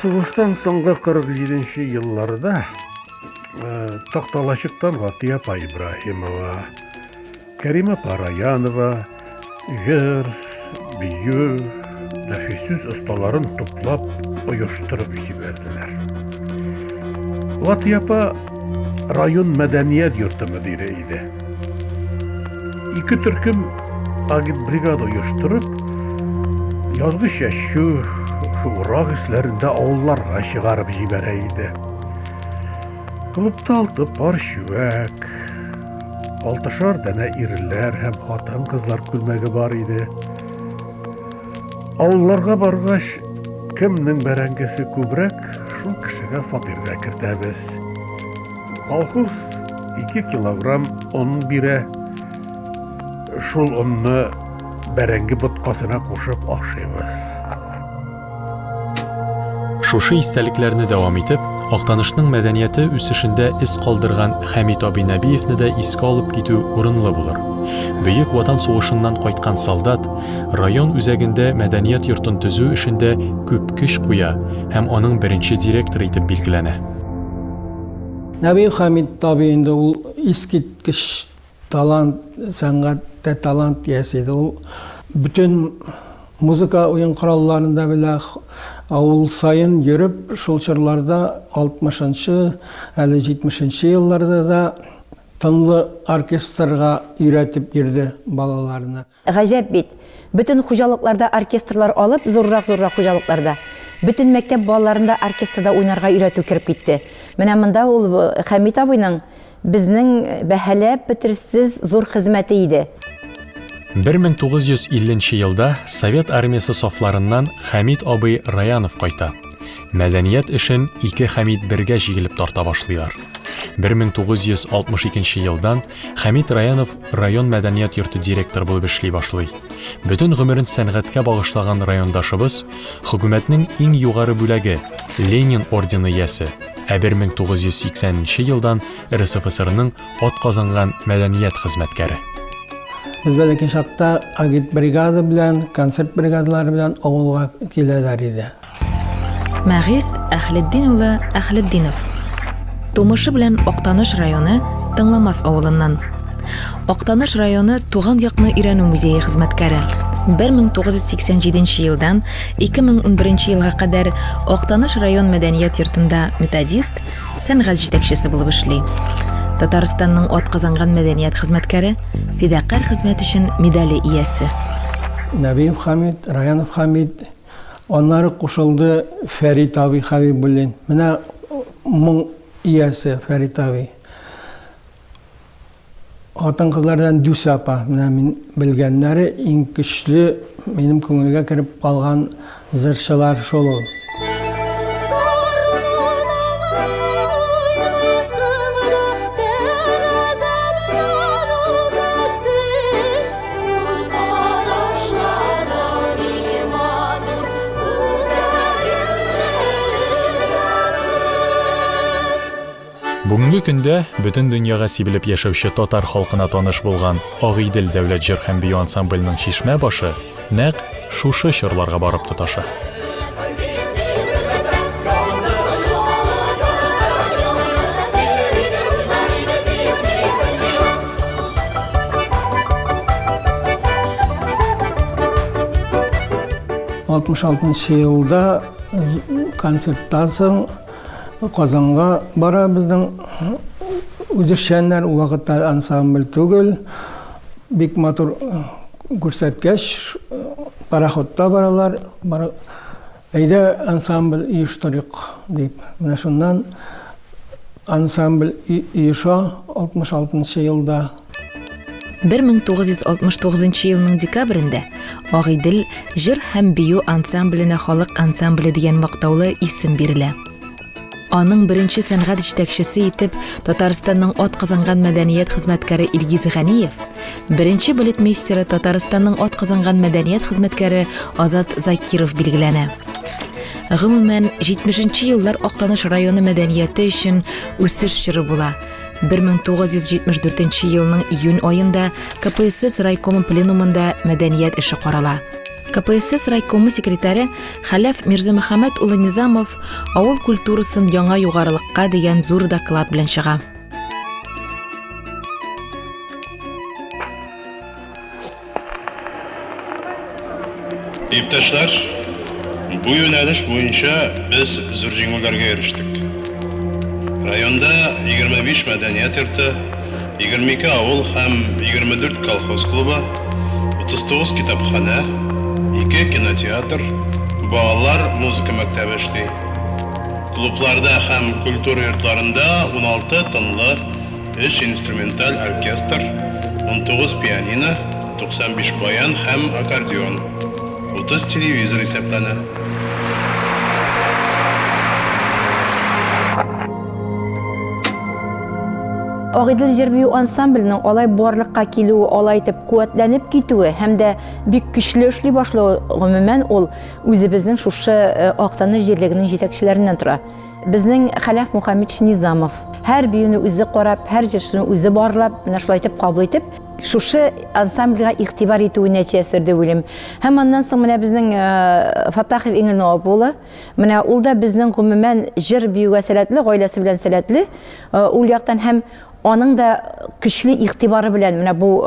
Сугыштан соңгы 47 елларда Такталашыктан Гатия апа Ибраһимова, Кәрима апа Раянова җыр, бию, нәфис осталарын туплап, оештырып җибәрделәр. Гатия апа район мәдәният йорты мөдире иде. 2 төркем агитбригада оештырып, язгы чәчү, урак эшләрендә авылларга чыгарып җибәрә иде. Клубта 6 пар чүәк, 6 дәнә ирләр һәм хатын-кызлар күлмәге бар иде. Авылларга баргач, кемнең бәрәңгесе күбрәк, шул кешегә фатирга кертәбез. Колхоз 2 килограмм он бирә. Шул онны бәрәңге боткасына кушып ашыйбыз. Шушы истәлекләрне дәвам итеп, Актанышның мәдәнияте үсешендә эз калдырган Хәмит абый Нәбиевне дә искә алып китү урынлы булыр. Бөек Ватан сугышыннан кайткан солдат район үзәгендә мәдәният йортын төзү эшендә күп көч куя һәм аның беренче директоры итеп билгеләнә. Нәбиев Хәмит абый инде ул искиткеч талант, сәнгатьтә талант иясе иде. Ул бүтән музыка уен коралларында белә авыл сайын йөреп, шул чорларда 60-нчы, әле 70-нче елларда да тынлы оркестрга өйрәтеп йөрде балаларына. Гаҗәп бит. Бүтән хуҗалыкларда оркестрлар алып, зуррак хуҗалыкларда. Бүтән мәктәп балаларында оркестрда уйнарга өйрәтү киреп китте. Менә монда ул Хәмит абыйның безнең бәһаләп бетерсез зур хезмәте иде. 1950 елда Совет армиясы сафларыннан Хәмит абый Раянов кайта. Мәдәният эшен ике Хәмит бергә җигелеп тарта башлыйлар. 1962 елдан Хәмит Раянов район мәдәният йорты директор булып эшли башлый. Бүтән гомерен сәнгатькә багышлаган райондашыбыз хөкүмәтнең иң югары бүләге Ленин ордены иясе. 1980 елдан РСФСРның атказанган мәдәният хезмәткәре. Без бәләкәй чакта агит бригада белән, концерт бригадалары белән авылга киләләр иде. Мәгиз Әхлетдин улы Әхлетдинов. Тумышы белән Актаныш районы Тыңламас авылыннан. Актаныш районы туган якны өйрәнү музее хезмәткәре. 1987 елдан 2011 елга кадәр Актаныш район мәдәният йортында методист, сәнгать җитәкчесе булып эшли. Татарстанның атказанган мәдәният хезмәткәре, фидакарь хезмәт өчен медале иясе. Нәбиев Хәмит, Раянов Хәмит, аннары кушылды Фәрит абый Хәбибуллин. Менә моң иясе Фәрит абый. Хатын-кызлардан Дүс апа, менә мин белгәннәре иң көчле минем күңелгә кереп калган җырчылар шул ул. Бүгенге көндә бөтен дөньяга сибелеп яшәүче татар халкына таныш булган Агыйдел дәүләт җыр һәм бию ансамбльның шишмә башы нәкъ шушы чорларга барып тоташа. Елда концерттан соң Казанга бара безнең үзешчәннәр вакытта ансамбль түгел, бик матур күрсәткәч пароходта баралар, әйдә ансамбль оештырыйк дип. Менә шуннан ансамбль оеша 66 елда. 1969 елның декабрендә Агыйдел җыр һәм бию ансамбленә халык ансамбле дигән мактаулы исем бирелә. Аның беренче сәнгать җитәкчесе итеп Татарстанның атказанган мәдәният хезмәткәре Илгиз Ганиев, беренче балетмейстеры Татарстанның атказанган мәдәният хезмәткәре Азат Закиров билгеләнә. Гомумән 70нче еллар Актаныш районы мәдәнияте өчен үсеш чоры була. 1974 елның июнь айында КПСС райкомы пленумында мәдәният эше карала. КПСС райкомы секретаре Хәләф Мирзамөхәммәд улы Низамов авыл культурасын яңа югарылыкка дигән зур доклад белән чыга. Иптәшләр, бу юнәлеш буенча без зур җиңүләргә ирештек. Районда 25 мәдәният йорты, 22 авыл һәм 24 колхоз клубы, 39 китапхана, 2 кинотеатр, балалар музыка мәктәбе эшли. Клубларда һәм культура йортларында 16 тынлы, 3 инструменталь оркестр, 19 пианино, 95 баян һәм аккордеон, 30 телевизор исәпләнә. Агыйдел җыр бию ансамбленең алай барлыкка килүе, алай итеп куәтләнеп китүе һәм дә бик көчле эшли башлауы гомумән ул үзебезнең шушы Актаныш җирлегенең җитәкчеләреннән тора. безнең Хәләф Мөхәммәдович Низамов һәр биюне үзе карап, һәр җырчыны үзе барлап, менә шулай итеп кабул итеп, шушы ансамбльгә игътибар итүе нәтиҗәсе дип уйлыйм. Һәм аннан соң менә безнең Фаттахов Иңел Навабулы, менә ул да безнең гомумән җыр биюгә сәләтле, гаиләсе белән сәләтле, ул яктан һәм аның да көчле игътибары белән менә бу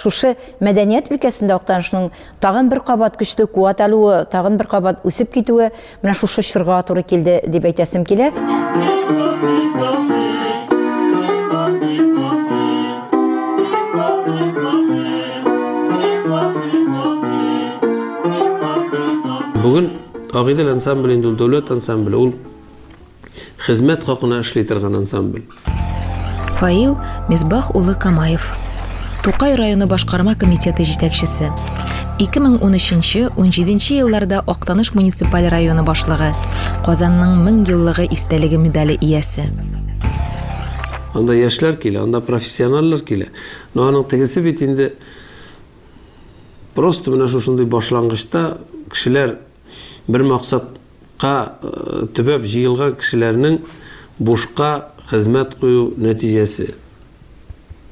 шушы мәдәният өлкәсендә Актанышның тагын бер кабат көчле куәт алуы, тагын бер кабат үсеп китүе менә шушы чорга туры килде дип әйтәсем килә. Бүген Агыйдел ансамбле инде дәүләт ансамбле, ул хезмәт хакына эшли торган ансамбль. Фаил Мисбах улы Камаев, Тукай районы башкарма комитеты җитәкчесе. 2013-17 елларда Актаныш муниципаль районы башлыгы, Казанның 1000 еллыгы истәлеге медале иясе. Анда яшьләр килә, анда профессионаллар килә. Но аның тегесе бит инде просто менә шушындый башлангычта кешеләр бер максатка төбәп җыелган кешеләрнең бушка хезмәт кую нәтиҗәсе.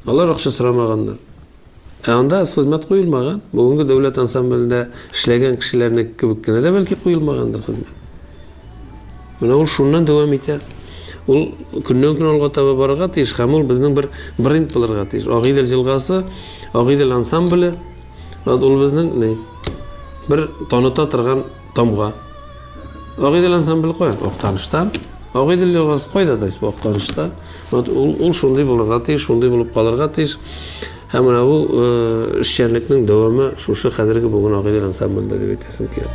Алар акча сорамаганнар. Анда хезмәт куелмаган. Бүгенге дәүләт ансамблендә эшләгән кешеләрнең кебек кенә дә бәлки куелмагандыр хезмәт. Менә ул шуннан дәвам итә. Ул көннән-көн алга таба барырга тиеш, һәм ул безнең бер бренд булырга тиеш. Агыйдел җылгасы, Агыйдел ансамбле, ул безнең бер таныта торган тамга. Агыйдел ансамбле кая? Актаныштан. Агыйдел җылгасы кайда да Актанышта. Ул шундый булырга тиеш, шундый булып калырга тиеш. Һәм менә бу эшчәнлекнең дәвамы шушы хәзерге бүген Агыйдел ансамблендә дип әйтәсем килә.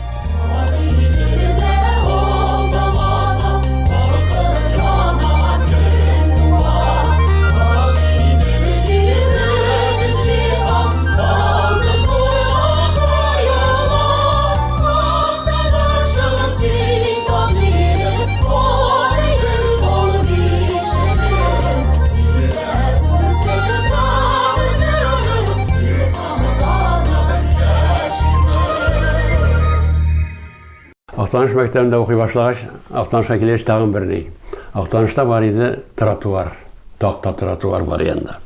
Актаныш мәктәбендә укый башлагач, Актанышка килеш тагын бер ни. Актанышта бар иде тротуар, такта тротуар бар янда.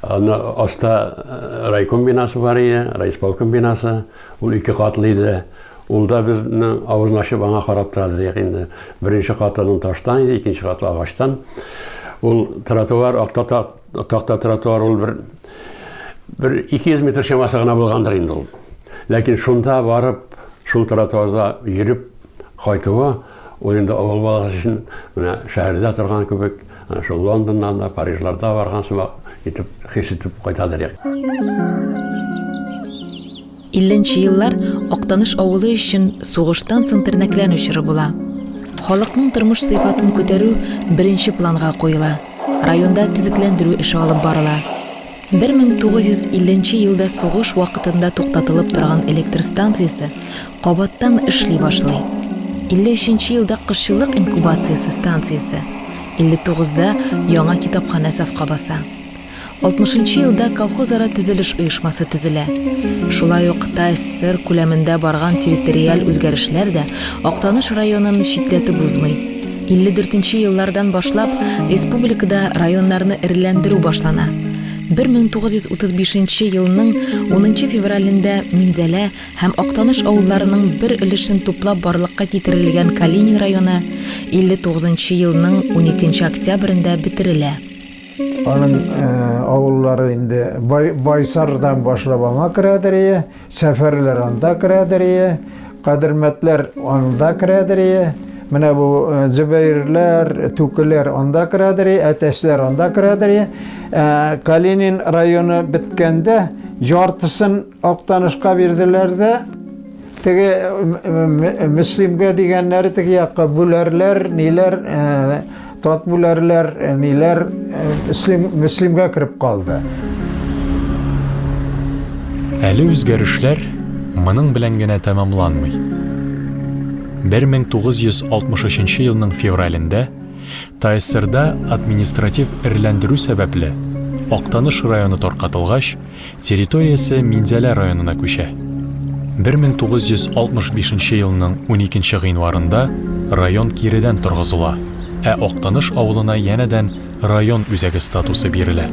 Аны аста райком бинасы бар иде, райисполком бинасы, ул 2 катлы иде. Ул да безнең авызын ачып аңа карап тордык инде. Беренче катының таштан иде, икенче катлы агачтан. Ул тротуар, такта тротуар ул бер 200 метр чамасы гына булгандыр инде ул. Ләкин шунда барып шул тротуарда йөреп кайтуы, ул инде авыл баласы өчен менә шәһәрдә торган кебек, шул Лондоннан да, Парижларда барган сымак итеп хис итеп кайтадыр. 50-нче еллар Актаныш авылы өчен сугыштан соң тернәкләнү чоры була. Халыкның тормыш сыйфатын күтәрү беренче планга куела. Районда төзекләндерү эше алып барыла. 1950 елда сугыш вакытында туктатылып торган электр станциясе кабаттан эшли башлый. 53 елда кышчылык инкубациясе станциясе, 59да яңа китапхана сафка баса. 60 елда колхозара төзелеш оешмасы төзелә. Шулай ук ТССР күләмендә барган территориаль үзгәрешләр дә Актаныш районын читләтеп узмый. 54 еллардан башлап республикада районнарны эреләндерү башлана. 1935 елның 10 февралендә Минзәлә һәм Актаныш авылларының бер өлешен туплап барлыкка китерелгән Калинин районы 59 елның 12 октябрендә бетерелә. Аның авыллары инде Байсардан башлап аңа керәдер, сәфәрләр анда керәдер, кадермәтләр анда керәдер. Менә бу Зөбәйрләр, Түкеләр анда керәдер, Әтәсләр анда керәдер. Калинин районы биткәндә жартысын Актанышка бирделәр дә. Теге мөслимгә дигәннәре теге якка бүләрләр, ниләр, тат бүләрләр, ниләр мөслимгә кирип калды. Әле үзгәрешләр моның белән генә тәмамланмый. 1963 елның февралендә ТССРда административ эреләндерү сәбәпле Актаныш районы таркатылгач, территориясе Минзәлә районына күчә. 1965 елның 12 гыйнварында район киредән торгызыла, Актаныш авылына янәдән район үзәге статусы бирелә.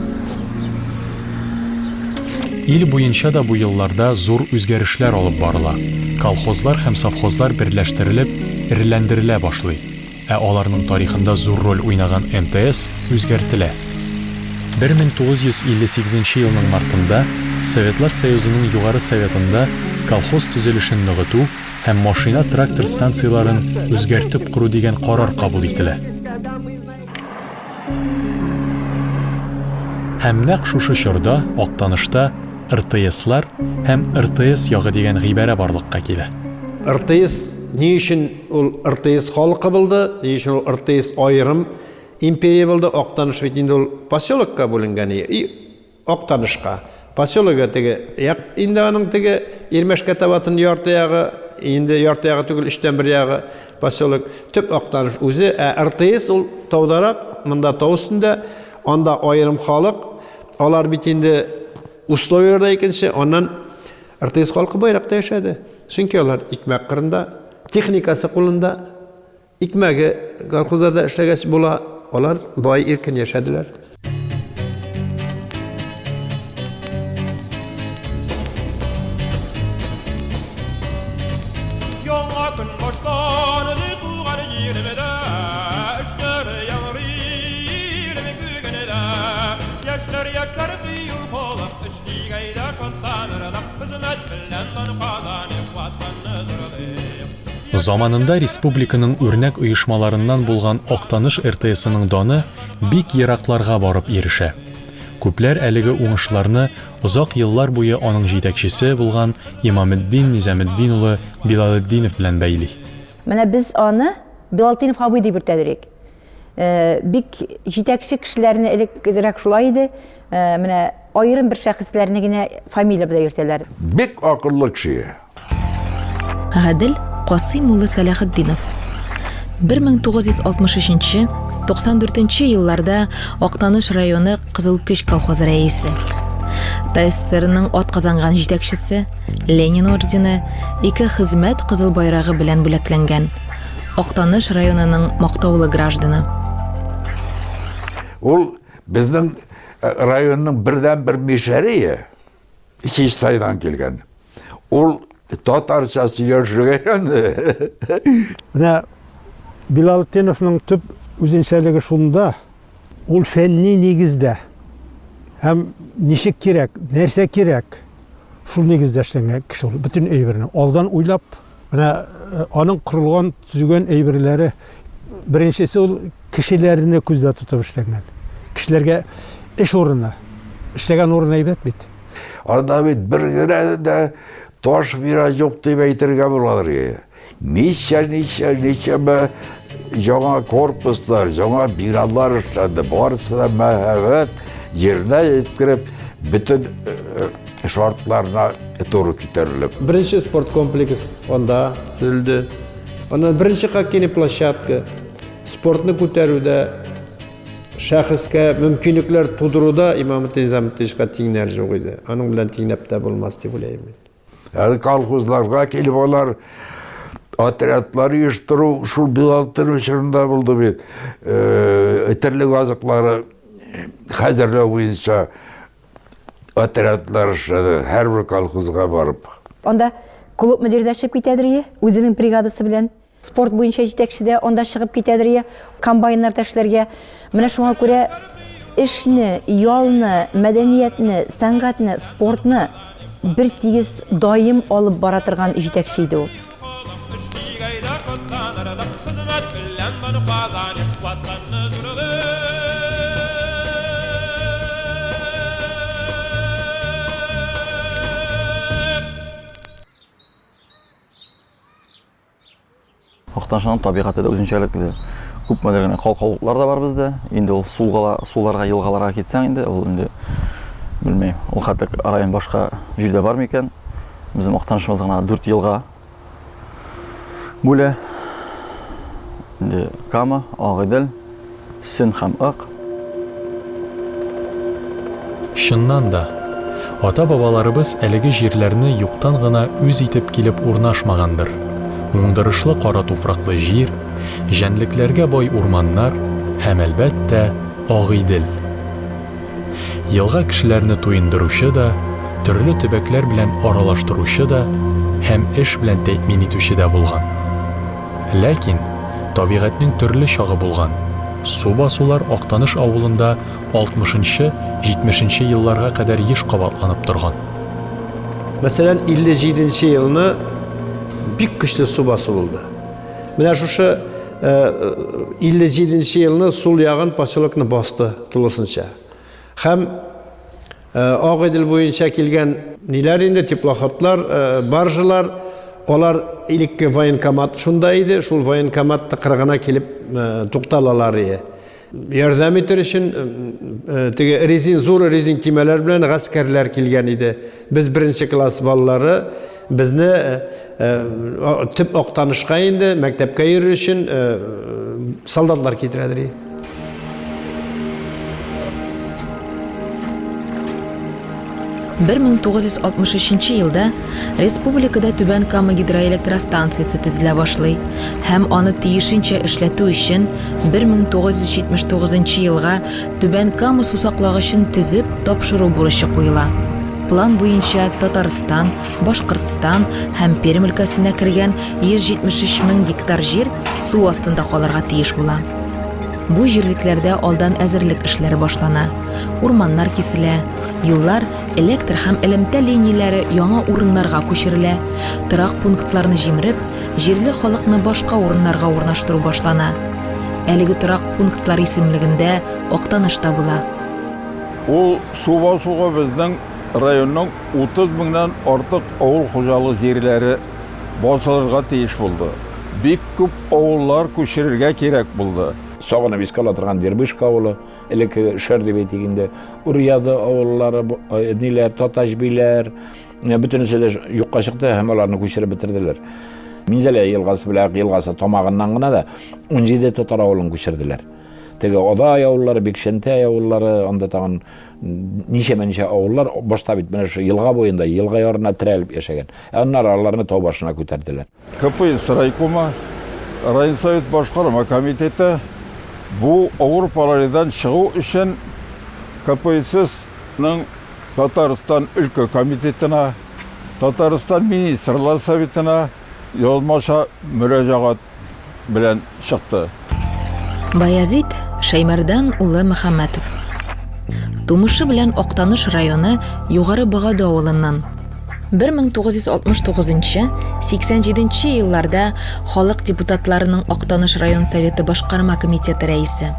Ил буенча да бу елларда зур үзгәрешләр алып барыла. Колхозлар һәм совхозлар берләштерелеп, ирләндерелә башлый. Аларның тарихында зур роль уйнаган МТС үзгәртелә. 1958 елның мартында Советлар Союзының Югары Советында колхоз төзелешен ныгыту һәм машина-трактор станцияларын үзгәртеп кору дигән карар кабул ителә. Һәм нәкъ шушы чорда Актанышта РТСлар һәм РТС ягы дигән гыйбарә барлыкка килә. РТС ни өчен ул РТС халкы булды, ни өчен ул РТС айрым империя булды, Актаныш бит инде ул поселокка бүленгән, Актанышка. Поселогы теге, инде аның теге Ирмәшкә табатын ярты ягы, инде ярты ягы түгел, 3/1 ягы поселок, төп Актаныш үзе, РТС ул таударак, монда тау өстендә, анда айрым халык, алар бит инде условияларда икенче, аннан РТС халкы байракта яшәде. Чөнки алар икмәк кырында, техникасы кулында, икмәге колхозларда эшләгәч була, алар бай иркен яшәделәр. Заманында республиканың үрнәк оешмаларыннан булган Актаныш РТСының даны бик еракларга барып ирешә. Күпләр әлеге уңышларны озак еллар буе аның җитәкчесе булган Имаметдин Низаметдин улы Билалетдинов белән бәйли. Менә без аны Билалетдинов абый дип йөртәдерик. Бик җитәкче кешеләрне элеккерәк шулай иде. Менә айрым бер шәхесләрне генә фамилия белән йөртәләр. Бик акыллы кеше. Гадел Касыйм улы Салахетдинов 1963-94 елларда Актаныш районы Кызыл Көч колхозы рәисе. ТССРның атказанган җитәкчесе, Ленин ордены, 2 хезмәт кызыл байрагы белән бүләкләнгән. Актаныш районының мактаулы гражданы. Ул безнең районның бердән-бер мишәре, Ичеш сайдан килгән. Ул татарча сөйләшергән. Менә Билалетдиновның төп үзенчәлеге шунда, ул фәнни нигездә һәм ничек кирәк, нәрсә кирәк, шул нигездә эшләнгән кеше ул. Бөтен әйберне алдан уйлап, менә аның кырылган, төзегән әйберләре беренчесе ул кешеләрне күздә тотып эшләнгән. Кешеләргә эш урыны, эшләгән урын әйбәт бит. Анда бит бер генә дә таш бира юк дип әйтергә буладыр. Ничә жаңа корпуслар, жаңа биралар эшләнде. Барысы да мәһабәт җиренә җиткереп, бөтен шартларына туры китерелеп. Беренче спорт комплекс анда төзелде. Аны беренче хоккейный площадка, спортны күтәрүдә, шәхескә мөмкинлекләр тудыруда Имаметдин Низаметдиновка тиңнәр юк иде. Аның белән тиңнәп тә булмас дип уйлыйм. Колхозларга килеп алар отрядлар оештыру шул Билалетдинов чорында булды бит. Терлек азыклары хәзерләү буенча отрядлар эшләде, һәрбер колхозга барып. Анда клуб мөдирдәшеп китәдер, үзенең бригадасы белән. Спорт буенча җитәкче дә анда чыгып китәдер, комбайннар эшләргә. Менә шуңа күрә эшне, ялны, мәдәниятне, сәнгатьне, спортны бер тигез даим алып бара торган җитәкче иде ул. Актанышның табигаты да үзенчәлекле. Күп мәдәни халыклар да бар бездә. Инде ул суларга, елгаларга китсәң инде, ул инде белмәйм. Ул хәтта район башка җирдә бар микән? Безнең Актанышыбыз гына 4 елга бүлә. Инде Кама, Агыйдел, Сын һәм Ак. Чыннан да, ата-бабаларыбыз әлеге җирләрне юктан гына үз итеп килеп урнашмагандыр. Уңдырышлы кара туфраклы җир, Жәнлекләргә бай урманнар һәм әлбәттә Агыйдел. Елга кешеләрне туендыручы да, төрле төбәкләр белән аралаштыручы да һәм эш белән тәэмин итүче дә булган. Ләкин табигатьнең төрле чагы булган. Су басулар Актаныш авылында 60-70 елларга кадәр еш кабатланып торган. Мәсәлән, 57 елны бик көчле су басу булды. Менә шушы 57 елны сул ягын поселокны басты тулысынча. Һәм Агыйдел буенча килгән ниләр инде, теплоходлар, баржалар, алар илекке военкомат шунда иде, шул военкоматта кыргына килеп тукталалар иде. Ярдәм итер өчен зур резин кимәләр белән гаскәрләр килгән иде. Без 1-нче класс балалары безне төп Актанышка инде мәктәпкә йөрер өчен солдатлар китерәләр. 1963 елда республикада Түбән Кама гидроэлектростанциясе төзелә башлый һәм аны тиешенчә эшләтү өчен 1979 елга Түбән Кама сусаклагычын төзеп тапшыру бурычы куела. План буенча Татарстан, Башкортстан һәм Пермь өлкәсенә кергән 173 мең гектар җир су астында калырга тиеш була. Бу җирлекләрдә алдан әзерлек эшләре башлана. Урманнар киселә, юллар, электр һәм элемтә линияләре яңа урыннарга күчерелә, торак пунктларны җимереп, җирле халыкны башка урыннарга урнаштыру башлана. Әлеге торак пунктлар исемлегендә Актанышта була. Ул су басуга безнең районның 30 меңнән артык авыл хуҗалык җирләре басылырга тиеш булды. Бик күп авыллар күчерергә кирәк булды. Сагына Вискала торган Дербышка авылы, элекке шәр дип әйтгәндә, Урьяда авыллары, ниләр, Таташбиләр, бөтенесе дә юкка чыкты һәм аларны күчереп бетерделәр. Минзәлә елгасы белән елгасы тамагыннан гына да 17 татар авылын күчерделәр. Теге Одай авыллары, Бекшенте авыллары, анда тагын ничә авыллар башта бит менә шу елга буенда, елга ярына терәлеп яшәгән. Аннары аларны тау башына күтәрделәр. КПСС райкома, район совет башкарма комитеты бу Авропалардан чыгу өчен КПССның Татарстан өлкә комитетына, Татарстан министрлар советына язмаша мөрәҗәгать белән чыкты. Баязит Шәймәрдан улы Мөхәммәтов. Тумышы белән Актаныш районы Югары Богада авылыннан. 1969-87 елларда халык депутатларының Актаныш район советы башкарма комитеты рәисе.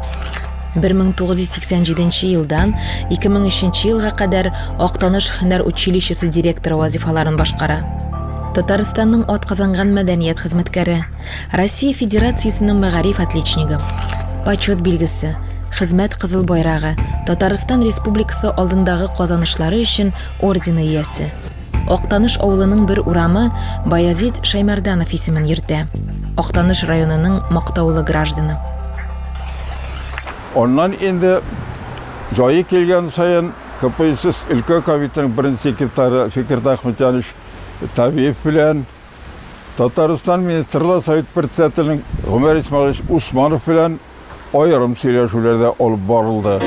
1987 елдан 2003 елга кадәр Актаныш һөнәр училищесы директоры вазифаларын башкара. Татарстанның атказанган мәдәният хезмәткәре, Россия Федерациясының мәгариф отличнигы, почет билгесе, хезмәт кызыл байрагы, Татарстан Республикасы алдындагы казанышлары өчен ордены иясе. Актаныш авылының бер урамы Баязит Шәймәрданов исемен йөртә. Актаныш районының мактаулы гражданы. Ondan indi жайы келген сайын КПСС өлкә комитетының бірінші секретары Фикерт Ахметжанович Табиев белән Татарстан министрлар совет председателінің Гомер Исмәгыйль Усманов белән айрым сөйләшүләрдә алып барылды.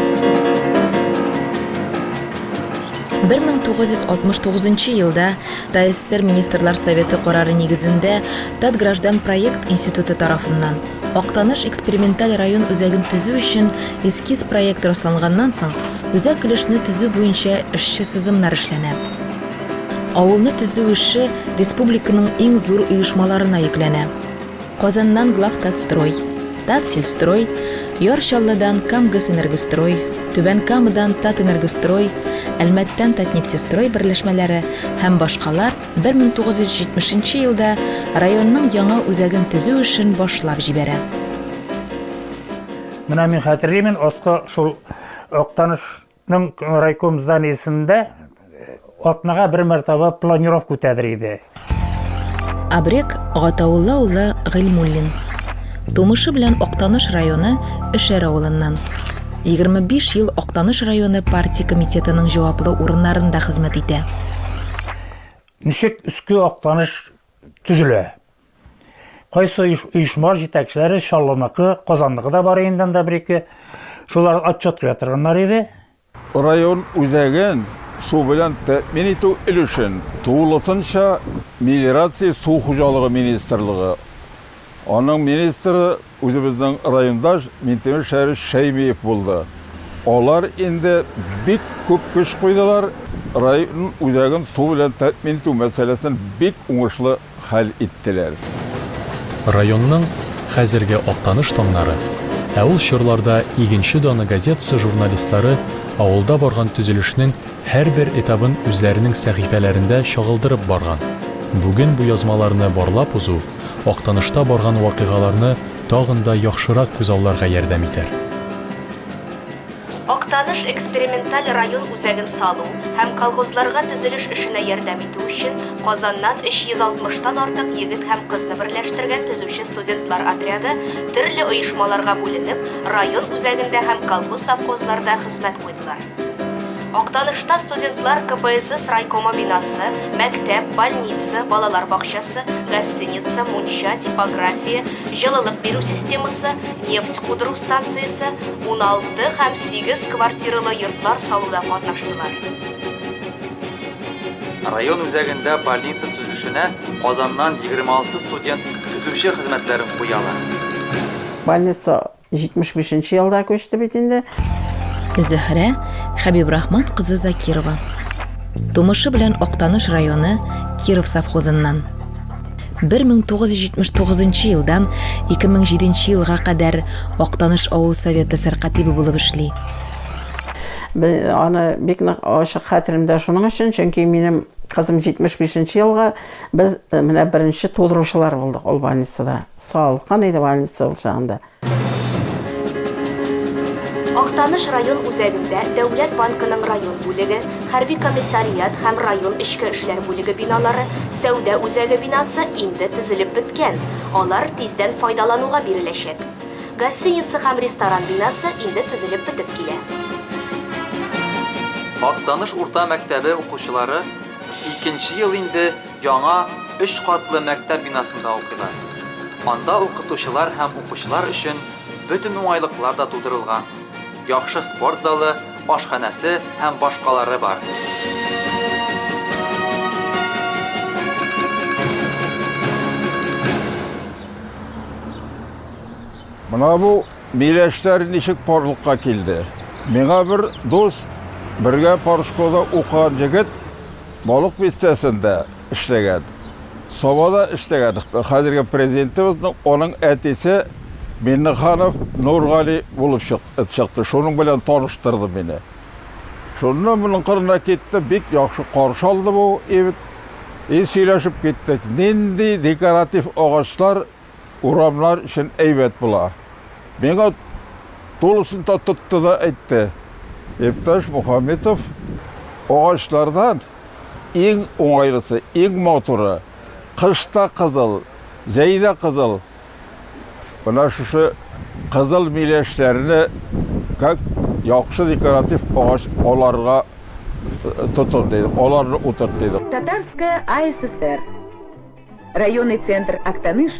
1969 елда ТССР Министрлар Советы карары нигезендә Татграждан проект институты тарафыннан Актаныш эксперименталь район үзәген төзү өчен эскиз проект расланганнан соң үзәк өлешне төзү буенча эшче сызымнар эшләнә. Авылны төзү эше республиканың иң зур оешмаларына йөкләнә. Казаннан Главтатстрой, Татсельстрой, Ярчаллыдан Камгасэнергострой, Түбән Камадан Татэнергострой, Әлмәттән Татнефтестрой берләшмәләре һәм башкалар 1970 елда районның яңа үзәген төзү эшен башлап җибәрә. Менә мин хәтерлим, аска шул Актанышның райком зданиесендә атнага бер мәртәбә планировка үтәдер иде. Абрек Гатаулла улы Гыйльмуллин. Тумышы белән Актаныш районы Эшәр авылыннан. 25 ел Актаныш районы партия комитетының җаваплы урыннарында хезмәт итә. Ничек үске Актаныш төзелә? Кайсы оешма җитәкчеләре Шаллыныкы, Казанныкы да бар инде анда бер-ике. Шулар отчет ятырганнар иде. Район үзәген су белән тәэмин итү өлешен тулысынча мелиорация су хуҗалыгы министрлыгы. Аның министры үзебезнең райондаш Минтимер Шәриф Шәймиев булды. Алар инде бик күп көч куйдылар. Район үзәген су белән тәэмин итү мәсьәләсен бик уңышлы хәл иттеләр. Районның хәзерге Актаныш таңнары, ә ул чорларда Игенче даны газетасы журналистлары авылда барган төзелешнең һәрбер этабын үзләренең сәхифәләрендә чагылдырып барган. Бүген бу язмаларны барлап узу Актанышта барган вакыйгаларны тагын да яхшырак күз алларга ярдәм итәр. Актаныш эксперименталь район үзәген салу һәм колхозларга төзелеш эшенә ярдәм итү өчен Казаннан 360-тан артык егет һәм кызны берләштергән төзүче студентлар отряды төрле оешмаларга бүленеп, район үзәгендә һәм колхоз-совхозларда хезмәт куйдылар. Актанышта студентлар КПСС райкома бинасы, мәктәп, больница, балалар бакчасы, гостиница, мунча, типография, җылылык бирү системасы, нефть кудыру станциясе, 16 һәм 8 квартиралы йортлар салуда катнаштылар. Район үзәгендә больница төзелешенә Казаннан 26 студент төзүче хезмәтләрен куялар. Больница 75 елда көчте бит инде. Зөһрә Хәбибрахман кызы Закирова. Тумышы белән Актаныш районы Киров совхозыннан. 1979 елдан 2007 елга кадәр Актаныш авыл советы сәркатибы булып эшли. Аны бик ачык хәтеремдә шуның өчен, чөнки минем кызым 75 елга без менә беренче тудыручылар булдык ул больницада. Салкан иде больница ул чагында. Актаныш район үзәгендә Дәүләт банкының район бүлеге, хәрби комиссариат һәм район эчке эшләр бүлеге биналары, сәүдә үзәге бинасы инде төзелеп беткән. Алар тиздән файдалануга биреләчәк. Гостиница һәм ресторан бинасы инде төзелеп бетеп килә. Актаныш урта мәктәбе укучылары 2нче ел инде яңа 3 катлы мәктәп бинасында укыйлар. Анда укытучылар һәм укучылар өчен бөтен уңайлыклар да тудырылган. Яхшы спорт залы, ашханәсе һәм башкалары бар. Менә бу миләшләр ничек барлыкка килде. Миңа бер дус бергә Паршкода укыган җегет балык бистәсендә эшләгән. Собада эшләгән. Хәзерге президентыбызның аның әтисе Миннеханов Нургали булып чыкты. Шуның белән таныштырды мине. Шуннан моның кырына китте, бик яхшы каршы алды бу егет. Сөйләшеп киттек. Нинди декоратив агачлар урамлар өчен әйбәт була. Миңа тулысын тотты да әйтте. Иптәш Мөхәммәтов, агачлардан иң уңайлысы, иң моторы кышта кызыл, җәйдә кызыл. Бuna şu kızıl mileşlerini как яхшы декоратив ağaç olarga tutun dedi, olarga otur dedi. Татарская АССР. Районный центр Актаныш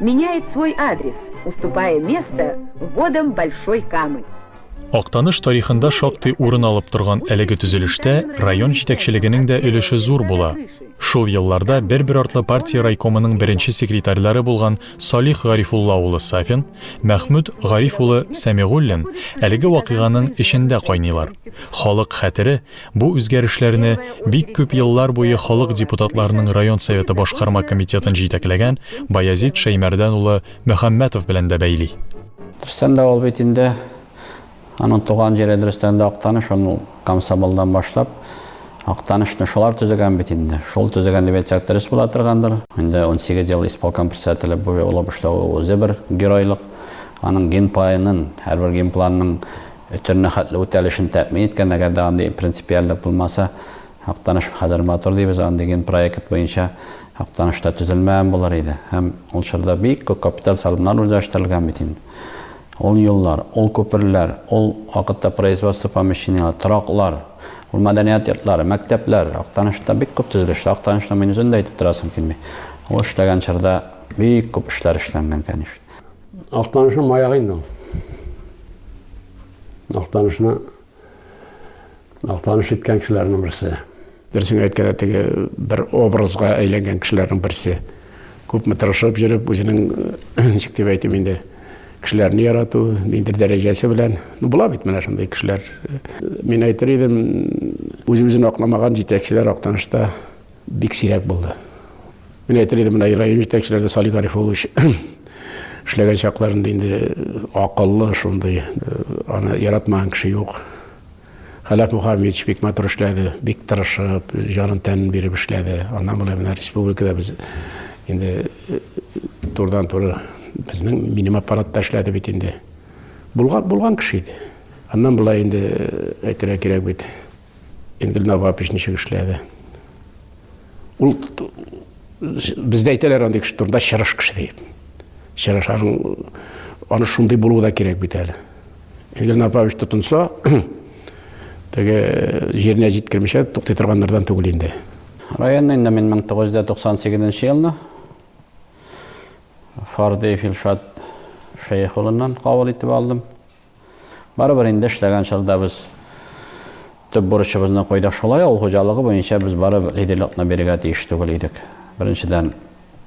меняет свой адрес, уступая место вводам Большой Камы. Актаныш тарихында шактый урын алып торган әлеге төзелештә район җитәкчелегенең дә өлеше зур була. Шул елларда бер артлы партия райкомының беренче секретарьлары булган Салих Гарифулла улы Сафин, Мәхмүд Гариф улы Сәмигуллин әлеге вакыйганың эчендә кайныйлар. Халык хәтере бу үзгәрешләрне бик күп еллар буе халык депутатларының район советы башкарма комитетын җитәкләгән Баязит Шәймәрдән улы Мөхәммәтов белән дә бәйли. Түрсән дә ул бит инде аның туган җире дөрестән дә Актаныш, ул Комсомолдан башлап Актанышны шулар төзегән бит инде. Шул төзегән дип әйтсәк дөрес була торгандыр. Инде 18 ел исполком председателе булып ул башта үзе бер геройлык. Аның ген паенын, һәрбер ген планның өтөрнә хәтле үтәлешен тәэмин иткән, әгәр дә андый принципиальлек булмаса, Актаныш хәзер матур дибез, андый ген проект буенча Актанышта төзелмәгән булыр иде. Һәм ул чорда бик күп капиталь салымнар үзләштерелгән бит инде. Ул юллар, ул күперләр, ул вакытта производство помещениялар, тораклар, ул мәдәният йортлары, мәктәпләр, Актанышта бик күп төзелеш. Актанышта мин үзем дә әйтеп торасым килми. Ул эшләгән чорда бик күп эшләр эшләнгән, конечно. Актанышның маяғы инде ул. Актаныш иткән кешеләрнең берсе. Дөресен әйткәндә, теге бер образга әйләнгән кешеләрнең берсе. Күпме тырышып жүреп, үзенең ничек дип әйтим инде, кешеләрне ярату, ниндидер дәрәҗәсе белән, була бит менә шундый кешеләр. Мин әйтер идем, үзен акламаган җитәкчеләр Актанышта бик сирәк булды. Мин әйтер идем, менә район җитәкчеләре Салих Гарифович эшләгән чакларында инде акыллы шундый, аны яратмаган кеше юк. Халат Мухаммедович бик матур эшләде, бик тырышып, җанын тәнен биреп эшләде. Аннан белән менә республикада без инде турыдан-туры безнең минем аппаратта эшләде бит инде. Булган кеше иде. Аннан болай инде әйтергә кирәк бит. Ингел Навапич ничек эшләде. Ул бездә әйтәләр андый кеше турында чырыш кеше дип. Чырыш аны шундый булуы да кирәк бит әле. Ингел Навапич тотынса, теге җиренә җиткермичә туктый торганнардан түгел инде. Районда инде мин 1998 елны Фардиев Илшат Шәйхуллиннан кабул итеп алдым. Барыбер инде эшләгән чорда без төп бурычыбызны куйдык шулай, ул хуҗалыгы буенча без барыбер лидерлыкны бирергә тиеш түгел идек. Беренчедән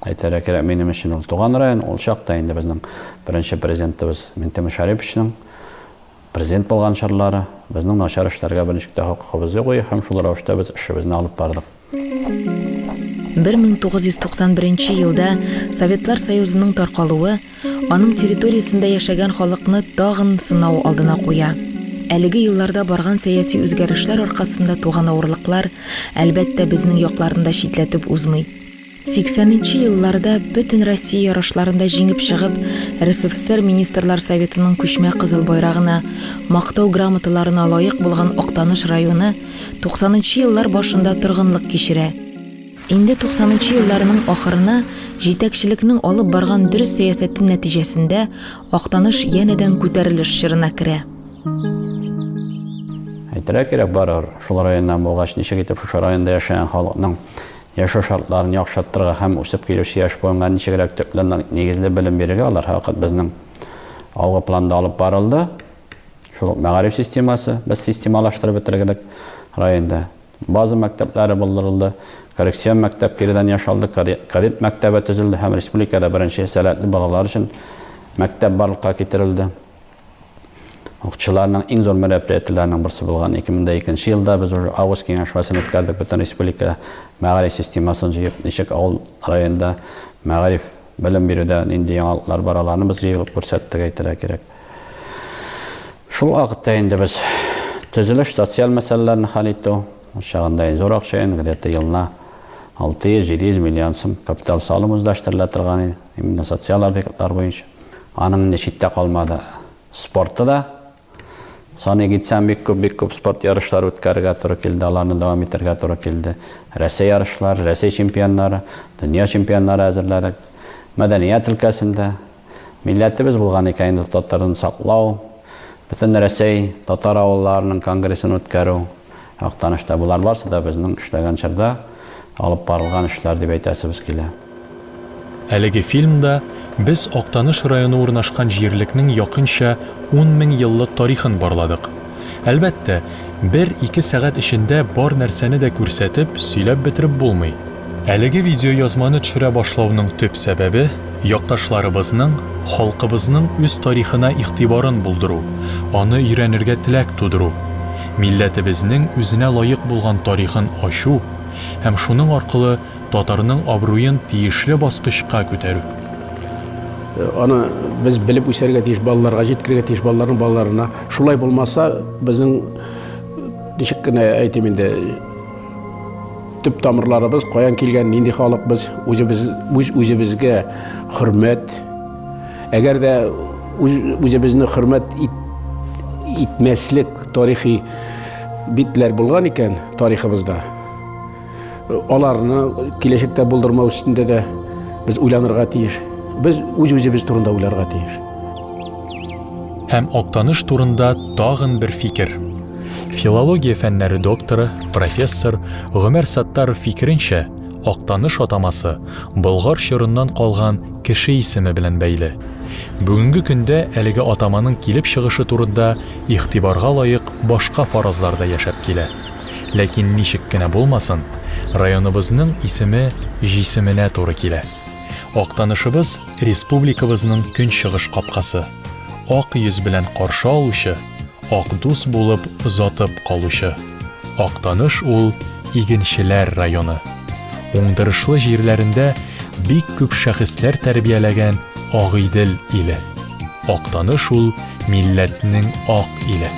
әйтергә кирәк, минем өчен ул туган район, ул чакта инде безнең беренче президентыбыз Минтимер Шариповичның президент булган чорлары, безнең начар эшләргә берничә хокукыбызны куй, һәм шул рәвештә без эшебезне алып бардык. 1991 елда Советлар Союзының таркалуы аның территориясендә яшәгән халыкны тагын сынау алдына куя. Әлеге елларда барган сәяси үзгәрешләр аркасында туган авырлыклар әлбәттә безнең якларында шитләтеп узмый. 80-нче елларда бөтен Россия ярышларында җиңеп чыгып, РСФСР Министрлар Советының күчмә кызыл байрагына, мактау грамоталарына лаек булган Актаныш районы 90-нчы еллар башында торгынлык кичерә. Инде 90-нчы елларның ахырына җитәкчелекнең алып барган дөрес сәясәтен нәтиҗәсендә Актаныш янәдән күтәрелеш чорына керә. Әйтергә кирәк, барыр шул районнан булгач, ничек итеп шул районда яшәгән халыкның яшәү шартларын яхшыртырга һәм үсеп килүче яшь буынга ничегрәк төплән нигезле белем бирергә алар хакыт безнең алгы планда алып барылды. Шул мәгариф системасы, без системалаштырып бетергәдек районда. База мәктәпләре булдырылды, коррекцион мәктәп кирәдән яшалды, кадет мәктәбе төзелде һәм республикада беренче сәләтле балалар өчен мәктәп барлыкка китерелде. Укчыларның иң зур мероприятиеләренең берсе булган 2002 елда без август киңәшмәсен үткәрдек, бөтен республика мәгариф системасын җыеп, ничек авыл районда мәгариф белем бирүдә нинди яңалыклар бараларны без җыелып күрсәттек, әйтергә кирәк. Шул вакытта инде без төзелеш, социаль мәсьәләләрне хәл итү чагында зур акча, где-то елына 600-700 миллион сум капитал салым үзләштерелә торган, именно социаль объектлар буенча. Аның инде читтә калмады. Спортта да саны гитсәм бик күп спорт ярышлары үткәрергә туры килде, аларны дәвам итәргә туры килде. Россия ярышлары, Россия чемпионнары, дөнья чемпионнары әзерләдек. Мәдәният өлкәсендә милләтебез булган икән, татарын саклау, бөтен Россия татар авылларының конгрессын үткәрү, Актанышта булар барсы да безнең эшләгән чорда алып барылган эшләр дип әйтәсебез килә. Әлеге фильмда без Актаныш районы урнашкан җирлекнең якынча 10 мең еллык тарихын барладык. Әлбәттә, 1-2 сәгать эчендә бар нәрсәне дә күрсәтеп, сөйләп бетереп булмый. Әлеге видеоязманы төшерә башлауның төп сәбәбе якташларыбызның, халкыбызның үз тарихына игътибарын булдыру, аны өйрәнергә теләк тудыру, милләтебезнең үзенә лаек булган тарихын ачу һәм шуның аркылы татарның абруен тиешле баскычка күтәрү. Аны без белеп үсәргә тиеш балаларга, җиткергә тиеш балаларның балаларына. Шулай булмаса, безнең ничек кенә әйтим инде, төп тамырларыбыз каян килгән, нинди халык без, үзебезгә хөрмәт. Әгәр дә үзебезне хөрмәт итмәслек тарихи битләр булган икән тарихыбызда, аларны киләчәктә булдырмау өстендә дә без уйланырга тиеш. Без үзебез турында уйларга тиеш. Һәм Актаныш турында тагын бер фикер. Филология фәннәре докторы, профессор Гомәр Саттаров фикеренчә, Актаныш атамасы Болгар чорыннан калган кеше исеме белән бәйле. Бүгенге көндә әлеге атаманың килеп чыгышы турында игътибарга лаек башка фаразлар да яшәп килә. Ләкин ничек кенә булмасын, районыбызның исеме җисеменә туры килә. Актанышыбыз республикабызның көнчыгыш капкасы. Ак йөз белән каршы алучы, ак дус булып затып калучы. Актаныш ул игенчеләр районы. Уңдырышлы җирләрендә бик күп шәхесләр тәрбияләгән Агыйдел иле. Актаныш ул милләтнең ак иле.